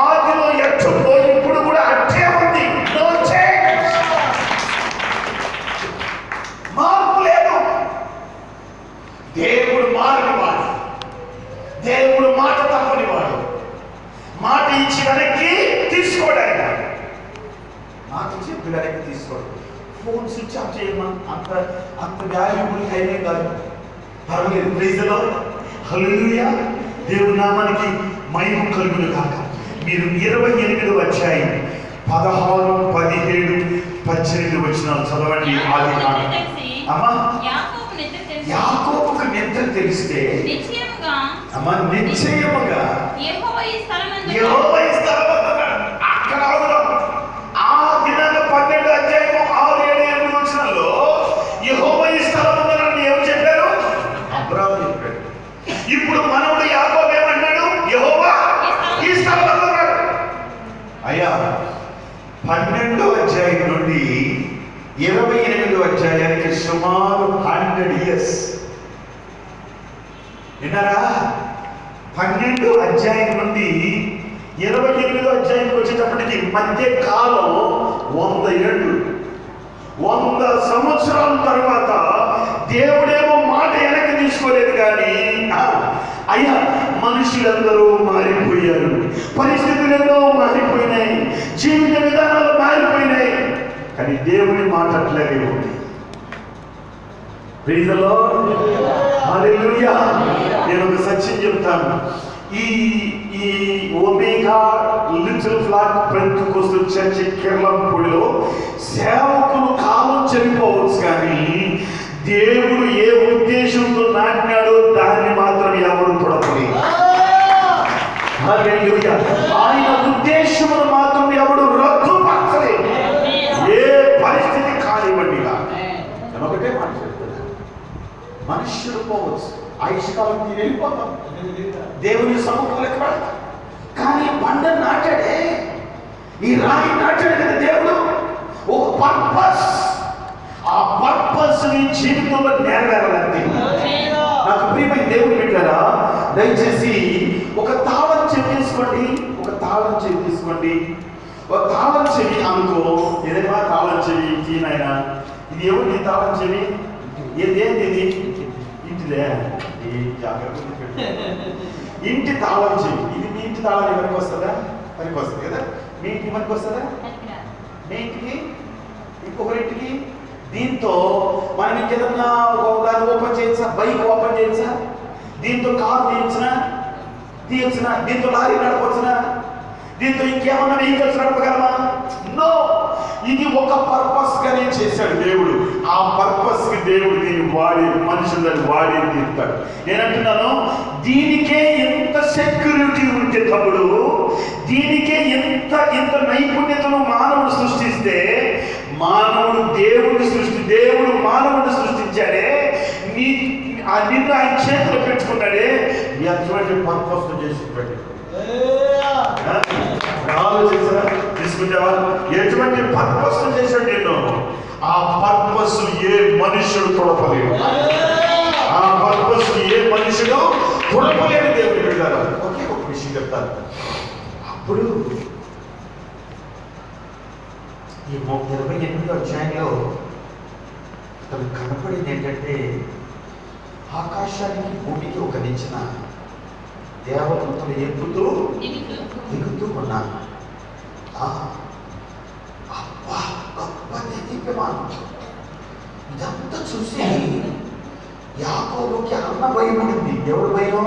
ఆదిలో ఎట్టుందో ఇప్పుడు కూడా అట్టే ఉంది. మార్పు లేదు. దేవుడు మారనివాడు, దేవుడు మాట తప్పనివాడు. మాట ఇచ్చి వెనక్కి తీసుకోడు. ఆయన మాట ఇచ్చి వెనక్కి తీసుకోడు. ఫోన్ స్విచ్ ఆఫ్ చేయమని అంత వాల్యుబుల్ టైమే కాదు. పర్వాలేదు. Praise the lord. హల్లెలూయా. దేవుని నామానికి మహిమ కలుగును గాక. మీరు 28వ అధ్యాయం 16, 17, 18 వచనాలు చదవండి. ఆది కాండం. అమ్మా, యాకోబుకు నిద్ర తెలిస్తే అమ్మా నిశ్చయముగా యెహోవా ఈ స్థలమందు అక్కడ ఆ దినాన 12వ అధ్యాయం 6, 7, 8 వచనాల్లో యెహోవా ఈ స్థలమందు అని ఏం చెప్పారు? అబ్రాహాము చెప్పాడు. ఇప్పుడు మనవడు యాకోబు ఏమన్నాడు? యెహోవా ఈ స్థలమందు అన్నాడు. అయ్యా, 12వ అధ్యాయం నుండి 28వ అధ్యాయానికి సుమారు 100 years. విన్నారా? 12వ అధ్యాయం నుండి 28వ అధ్యాయానికి వచ్చేటప్పటికి మధ్య కాలం 100 ఏళ్ళు. 100 సంవత్సరాల తర్వాత దేవుడేమో మాట వెనక్కి తీసుకోలేదు. కానీ అయ్యా, మనుషులందరూ మారిపోయారు, పరిస్థితులు ఎన్నో మారిపోయినాయి, జీవిత విధానాలు మారిపోయినాయి. కానీ దేవుని మాట అట్లాగే ఉంది. Praise the lord. హల్లెలూయా. నేను ఒక సత్యం చెప్తాను. ఈ omega little flag Pentecostal church కిర్లంపూడిలో సేవకులు కాలం చనిపోవచ్చు, కానీ దేవుడు ఏ ఉద్దేశంతో నాటినాడో దాన్ని మాత్రం ఎవరు తొడపలేదు. హల్లెలూయా. ఆయన ఉద్దేశమును మాత్రం ఎవడు రద్దుపరచలేదు. ఏ పరిస్థితి కానివ్వండి. ఒకటే మాట చెప్తున్నా, మనుష్యులు పోవచ్చు, ఆయుష్కాలం మీరు వెళ్ళిపోతాం, దేవుని సముఖంలోకి వెళ్తాం. కానీ బండ నాటాడే, ఈ రాయి నాటాడు కదా దేవుడు, ఒక పర్పస్. ఆ పర్పస్ ని జీవితంలో నెరవేరాలంటే నాకు ప్రియమైన దేవుడు పెట్టారా, దయచేసి ఒక తాళం చెవి తీసుకోండి. ఒక తాళం చెవి తీసుకోండి. ఒక తాళం చెవి అనుకో. ఏదైనా తాళం చెవి తీనైనా, ఇది ఎవరు? ఈ తాళం చెవి ఏదేంటి? ఇది ఇంటిదే. ఈ జాగ్రత్త, ఇంటి తాళం చెవి. ఇది మీ ఇంటి తాళం ఎవరికి వస్తుందా? పనికి వస్తుంది కదా. మీ ఇంటికి పనికి వస్తుందా? మీ ఇంటికి, ఇంకొకరింటికి. దీంతో మనం ఇంకేదన్నా దాన్ని ఓపెన్ చేయొచ్చా? బైక్ ఓపెన్ చేయొచ్చా? దీంతో కారు తీయచ్చునా? దీంతో లారీ నడపచ్చునా? దీంతో ఇంకేమన్నా వెహికల్స్ నడపగలమా? నో. ఇది ఒక పర్పస్ గానే చేశాడు దేవుడు. ఆ పర్పస్ కి దేవుడు దీన్ని వాడి, మనుషులని వాడి తీస్తాడు. నేనంటున్నాను, దీనికే ఎంత సెక్యూరిటీ ఉంటే తమ్ముడు, దీనికే ఎంత నైపుణ్యతను మానవుడు సృష్టిస్తే, మానవుడు దేవుడు మానవుడు సృష్టించాడే, నిన్ను ఆయన చేతిలో పెట్టుకున్నాడే, ఎటువంటి పర్పస్ చేసి పెట్టాడు. ఆలోచించరా? తీసుకుంటావా? ఎటువంటి పర్పస్ చేశాడు నిన్ను. ఆ పర్పస్ ఏ మనుషుడు తొడపలేడు. ఆ పర్పస్ ఏ మనుషుడు తొడపలేడు. దేవుడు పెట్టారు. ఒకే ఒక విషయం చెప్తాను. అప్పుడు ఈ 28వ అధ్యాయంలో తనకు కనపడింది ఏంటంటే, ఆకాశానికి భూమికి ఒక నిచ్చెన, దేవదూతలు ఎక్కుతూ దిగుతూ ఉన్నారు. అబ్బా, గొప్ప దీప్యమానం. ఇదంతా చూసి యాకోబుకి అన్న భయం ఉంది. ఎవరు భయం?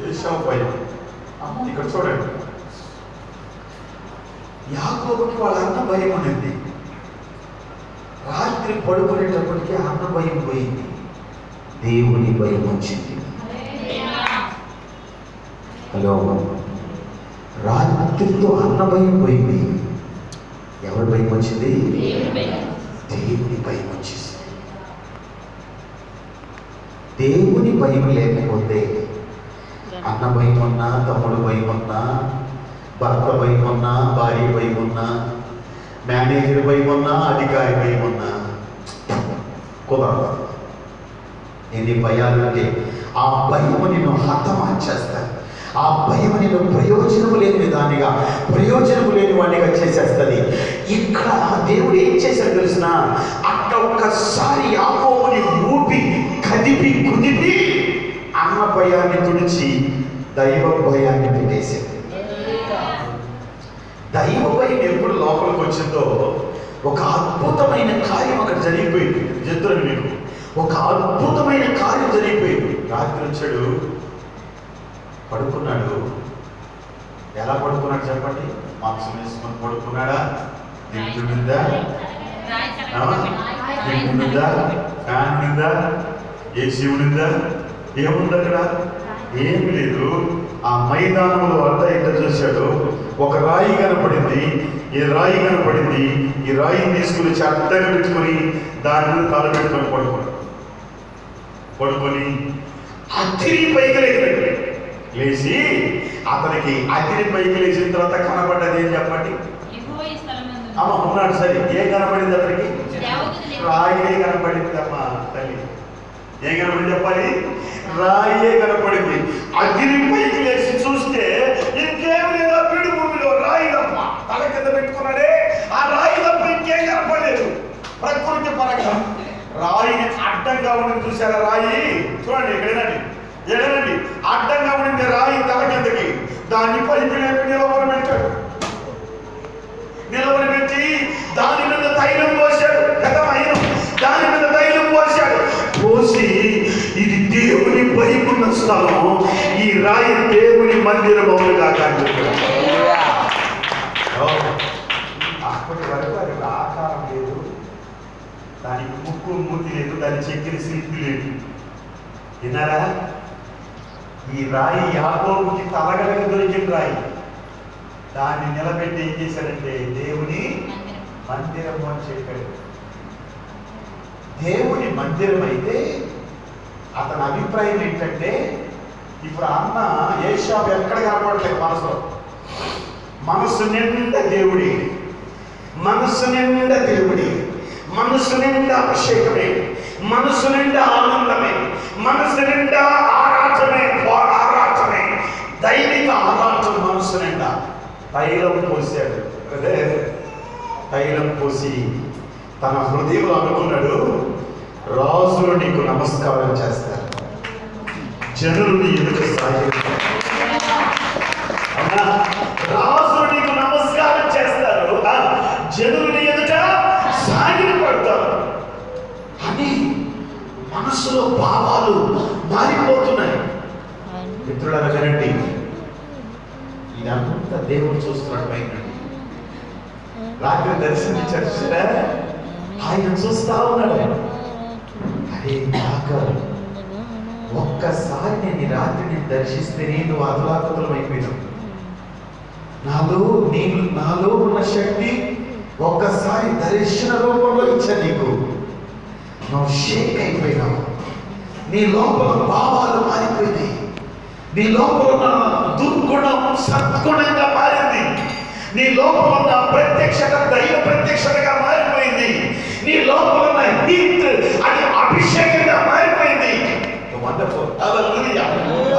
ఏశావు భయం. అమ్మ ఇక్కడ చూడండి, యాకోబుకి వాళ్ళ అన్న భయం ఉంది. రాత్రి పడుకునేటప్పటికీ అన్న భయం పోయింది, దేవుని భయం వచ్చింది. హలో, రాత్రితో అన్న భయం పోయింది, ఎవరి భయం వచ్చింది? దేవుని భయం వచ్చేసింది. దేవుని భయం లేకపోతే అన్న భయం ఉన్నా, తమ్ముడు భయం ఉన్నా, భర్త భయం ఉన్నా, భార్య భయం ఉన్నా, మేనేజర్ భయం ఉన్నా, అధికారి భయం ఉన్నా కుదరదు. ఎన్ని భయాలుంటే ఆ భయము నిన్ను హతమార్చేస్తాను. ఆ భయం నేను ప్రయోజనము లేని దానిగా, ప్రయోజనము లేని వాడిగా చేసేస్తుంది. ఇక్కడ దేవుడు ఏం చేశాడు తెలిసిన? అట్లా ఒక్కసారి యాకోబుని ఊపి కదిపి కుదిపి అన్న భయాన్ని తుడిచి దైవ భయాన్ని పెట్టేశాడు. దైవ భయం ఎప్పుడు లోపలికి వచ్చిందో ఒక అద్భుతమైన కార్యం అక్కడ జరిగిపోయింది. చెప్తున్నాను మీకు, ఒక అద్భుతమైన కార్యం జరిగిపోయింది. రాత్రి వచ్చాడు, పడుకున్నాడు. ఎలా పడుకున్నాడు చెప్పండి? మాంసం వేసుకొని పడుకున్నాడా? దిండు ఉందా? దిండు ఉందా? ఫ్యాన్ ఉందా? ఏసీ ఉందా? ఏముంది అక్కడ? ఏమి లేదు. ఆ మైదానంలో అంతా ఇంత చూశాడు. ఒక రాయి కనపడింది. ఈ రాయి కనపడింది. ఈ రాయిని తీసుకుని చెత్తగా పెట్టుకొని దాని మీద తల పెట్టుకొని పడుకొని అతిరి పైకి లేచి అతనికి అతిరి పైకి లేచిన తర్వాత కనపడ్డది ఏం చెప్పండి? అమ్మ ఉన్నాడు సరే. ఏం కనపడింది అతనికి? రాయే కనపడింది. అమ్మ తల్లి ఏం కనపడింది చెప్పాలి? రాయే కనపడింది. అగ్ని పైకి లేచి చూస్తే ఇంకేం లేదా, పీడు భూమిలో రాయి తప్ప. తల కింద పెట్టుకున్నాడే, ఆ రాయి తప్ప ఇంకేం కనపడలేదు. ప్రకృతి పరంగా రాయిని అడ్డంగా ఉండి చూసారా? రాయి చూడండి, ఎక్కడేనండి ఎక్కడేనండి అడ్డంగా ఉండింది రాయి తల కిందకి. దాన్ని పైకి లేపి నిలవరబెట్టాడు. నిలవరబెట్టి దాని మీద తైలం పోసాడు. గతమైన దాని మీద తైలం పోసాడు. పోసి ఇది దేవుని భయమున్న స్థలం, ఈ రాయి దేవుని మందిరం అవునుగా కానీ అప్పటి వరకు అది ఆకారం లేదు, దానికి ముక్కు మూతి లేదు, దాని చక్కెర శిల్పి లేదు. విన్నారా? ఈ రాయి యాకోబుకి తలగడకు దొరికిన రాయి. దాన్ని నిలబెట్టి ఏం చేశాడంటే దేవుని మందిరము అని చెప్పాడు. దేవుని మందిరం అయితే అతని అభిప్రాయం ఏంటంటే, ఇప్పుడు అన్న ఏషావు ఎక్కడ కనపడలేదు. మనసు నిండా దేవుడి, మనసు నిండా దేవుడి, మనసు నిండా అభిషేకమే, మనసు నిండా ఆనందమే, మనసు నిండా ఆరాధనే, దైవిక ఆరాధన మనసు నిండా. తైలం పోసాడు. అదే తైలం పోసి తన హృదయంలో అనుకున్నాడు, రాజులు నీకు నమస్కారం చేస్తారు, జనులు నీ ఎదుట సాగిస్తారు. రాజులు నీకు నమస్కారం చేస్తారు, జనులు నీ ఎదుట సాగిలి పడతారు అని మనసులో భావాలు మారిపోతున్నాయి. మిత్రులారా వినండి, ఇదంతా దేవుడు చూస్తున్నాడు పైన. రాత్రి దర్శనించాడు, ఆయన చూస్తా ఉన్నాడు. అదే ఆకారం. ఒక్కసారి నేను రాత్రిని దర్శిస్తే నేను అదలాకుతలం అయిపోయినావు. నాలో ఉన్న శక్తి ఒక్కసారి దర్శన రూపంలో ఇచ్చా నీకు. నువ్వు షేక్ అయిపోయినావు. నీ లోపల భావాలు మారిపోయింది. నీ లోపల ఉన్న దుర్గుణం సద్గుణంగా మారింది. నీ లోపల ఉన్న ప్రత్యక్షత దైవ ప్రత్యక్షతగా మారిపోయింది. నీ లోపల ఉన్న హీట్ అది అభిషేకంగా మారిపోయింది.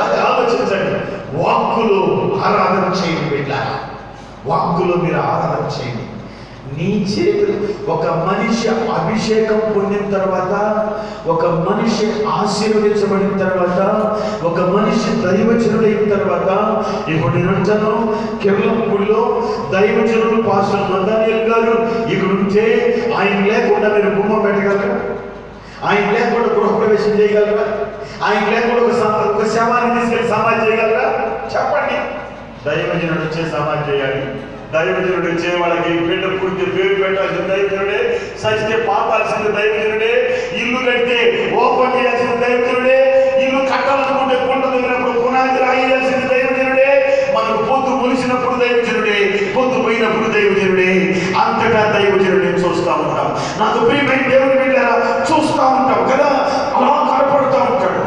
అది ఆలోచించండి. వాక్కులు ఆరాధన చేయండి బిడ్డ, వాక్కులు మీరు ఆరాధన చేయండి. నీ చేతులు ఒక మనిషి అభిషేకం పొందిన తర్వాత, ఒక మనిషి ఆశీర్వదించబడిన తర్వాత, ఒక మనిషి దైవజనుడైన తర్వాత, ఇప్పుడు నేను కిర్లంపూడిలో దైవజనుడు పాస్టర్ మదానియల్ గారు ఇక్కడ ఉంటే ఆయన లేకుండా మీరు గుమ్మం పెట్టగలరా? ఆయన లేకుండా గృహప్రవేశం చేయగలరా? ఆయన లేకుండా ఒక శవాన్ని తీసుకెళ్ళి సమాధి చేయగలరా? చెప్పండి. దైవజనుడు వచ్చే సమాధి చేయాలి. దైవజనుడు వచ్చే వాళ్ళకి బిడ్డ పుడితే పేరు పెట్టాల్సిన దైవజనుడే, సచితే పాపాల్సిన దైవజనుడే, ఇల్లు కడితే ఓపెన్ చేయాల్సిన దైవజనుడే, ఇల్లు కట్టాలనుకుంటే కొండ దిగినప్పుడు పునాది రాయాల్సిన దైవజనుడే, మనకు పొద్దు మొలిసినప్పుడు దైవజనుడే, పొద్దు పోయినప్పుడు దైవజనుడే. అంతటా దైవజనుడిని చూస్తూ ఉంటాం. నాకు ప్రియమైన దేవుని బిడ్డలారా, చూస్తూ ఉంటాం కదా, అలా కనపడుతూ ఉంటాడు.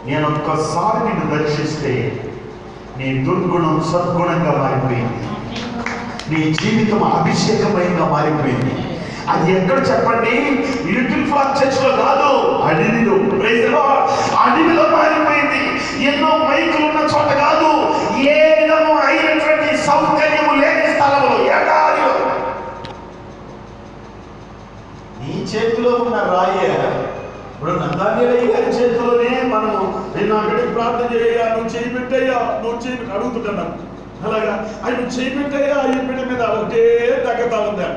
నేను ఒక్కసారి నిన్ను దర్శిస్తే నీ దుర్గుణం సద్గుణంగా మారిపోయింది, నీ జీవితం అభిషేకమయంగా మారిపోయింది. అది ఎక్కడ చెప్పండి? లిటిల్ ఫ్లాగ్ చర్చ్ లో కాదు, అడవిలో. Praise the lord. అడవిలో మారిపోయింది. ఎన్నో మైకులు ఉన్న చోట కాదు, ఏ విధము అయినటువంటి సౌకర్యము లేని స్థలంలో, ఎడారిలో. నీ చేతిలో ఉన్న రాయ ఇప్పుడు నందాన్యలయ్య గారి చేతిలోనే మనము, నేను అక్కడికి ప్రార్థన చేయయ్యా, నువ్వు చేయి పెట్టయ్యా, నువ్వు చేయి అడుగుతున్నాను. అలాగా ఆయన చేయి పెట్టయ్యా, ఈ బిడ్డ మీద ఒకటే తగ్గతా ఉందా?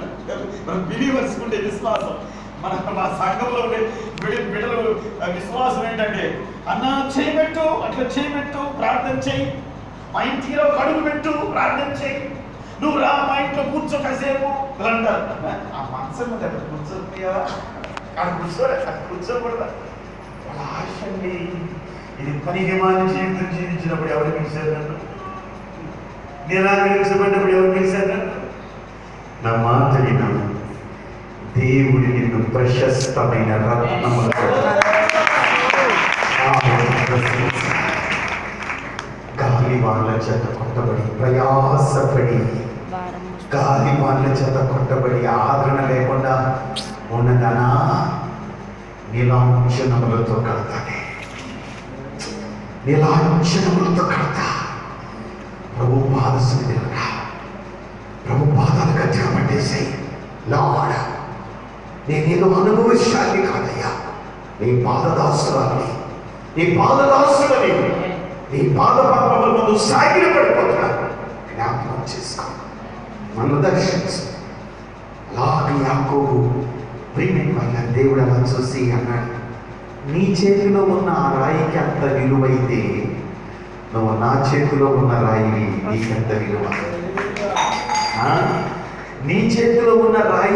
మన బిలీవర్స్ ఉండే విశ్వాసం, మా సంఘంలో ఉండే బిడ్డల విశ్వాసం ఏంటంటే, అన్నా చేయబెట్టు, అట్లా చేయబెట్టు, ప్రార్థన చేయి, మా ఇంటికి ఒక అడుగు పెట్టు, ప్రార్థన చేయి, నువ్వు రా మా ఇంట్లో కూర్చో కాసేపు అలా అంటారు. ఆ మనసు మీద కూర్చోయా, అక్కడ కూర్చోలే, అక్కడ కూర్చోకూడదా? ఆశ అండి. ఇది పనికిమాలిన జీవితం జీవించినప్పుడు ఎవరు పిలిచారు నన్ను? నిరాకరించబడినప్పుడు ఎవరు పిలిచారు నన్ను? నా మాట విను, దేవుడి నిన్ను ప్రశస్తమైన రత్నములతో గాలి వాళ్ళ చేత కొట్టబడి, ప్రయాసపడి గాలి వాళ్ళ చేత కొట్టబడి, ఆదరణ లేకుండా ఉన్నదనా నీలాంఛనములతో కడతానే, నీలాంఛనములతో కడతా. ప్రభు పాద సన్నిధిగా, ప్రభు పాదాలు గట్టిగా పట్టేసాయి. లార్డ్, నేనేదో అనుభవించాలి కాదయ్యా, నీ పాదదాసురాన్ని, నీ పాదదాసులని, నీ పాద పద్మముల ముందు సాగిల పడిపోతున్నా. జ్ఞాపకం చేసుకో, నన్ను దర్శించు. అలాగే యాకోబు ప్రియమైన వాళ్ళ దేవుడు అలా చూసి అన్నాడు, నీ చేతిలో ఉన్న ఆ రాయికి అంత విలువైతే నువ్వు నా చేతిలో ఉన్న రాయిని నీకెంత విలువ? నీ చేతిలో ఉన్న రాయి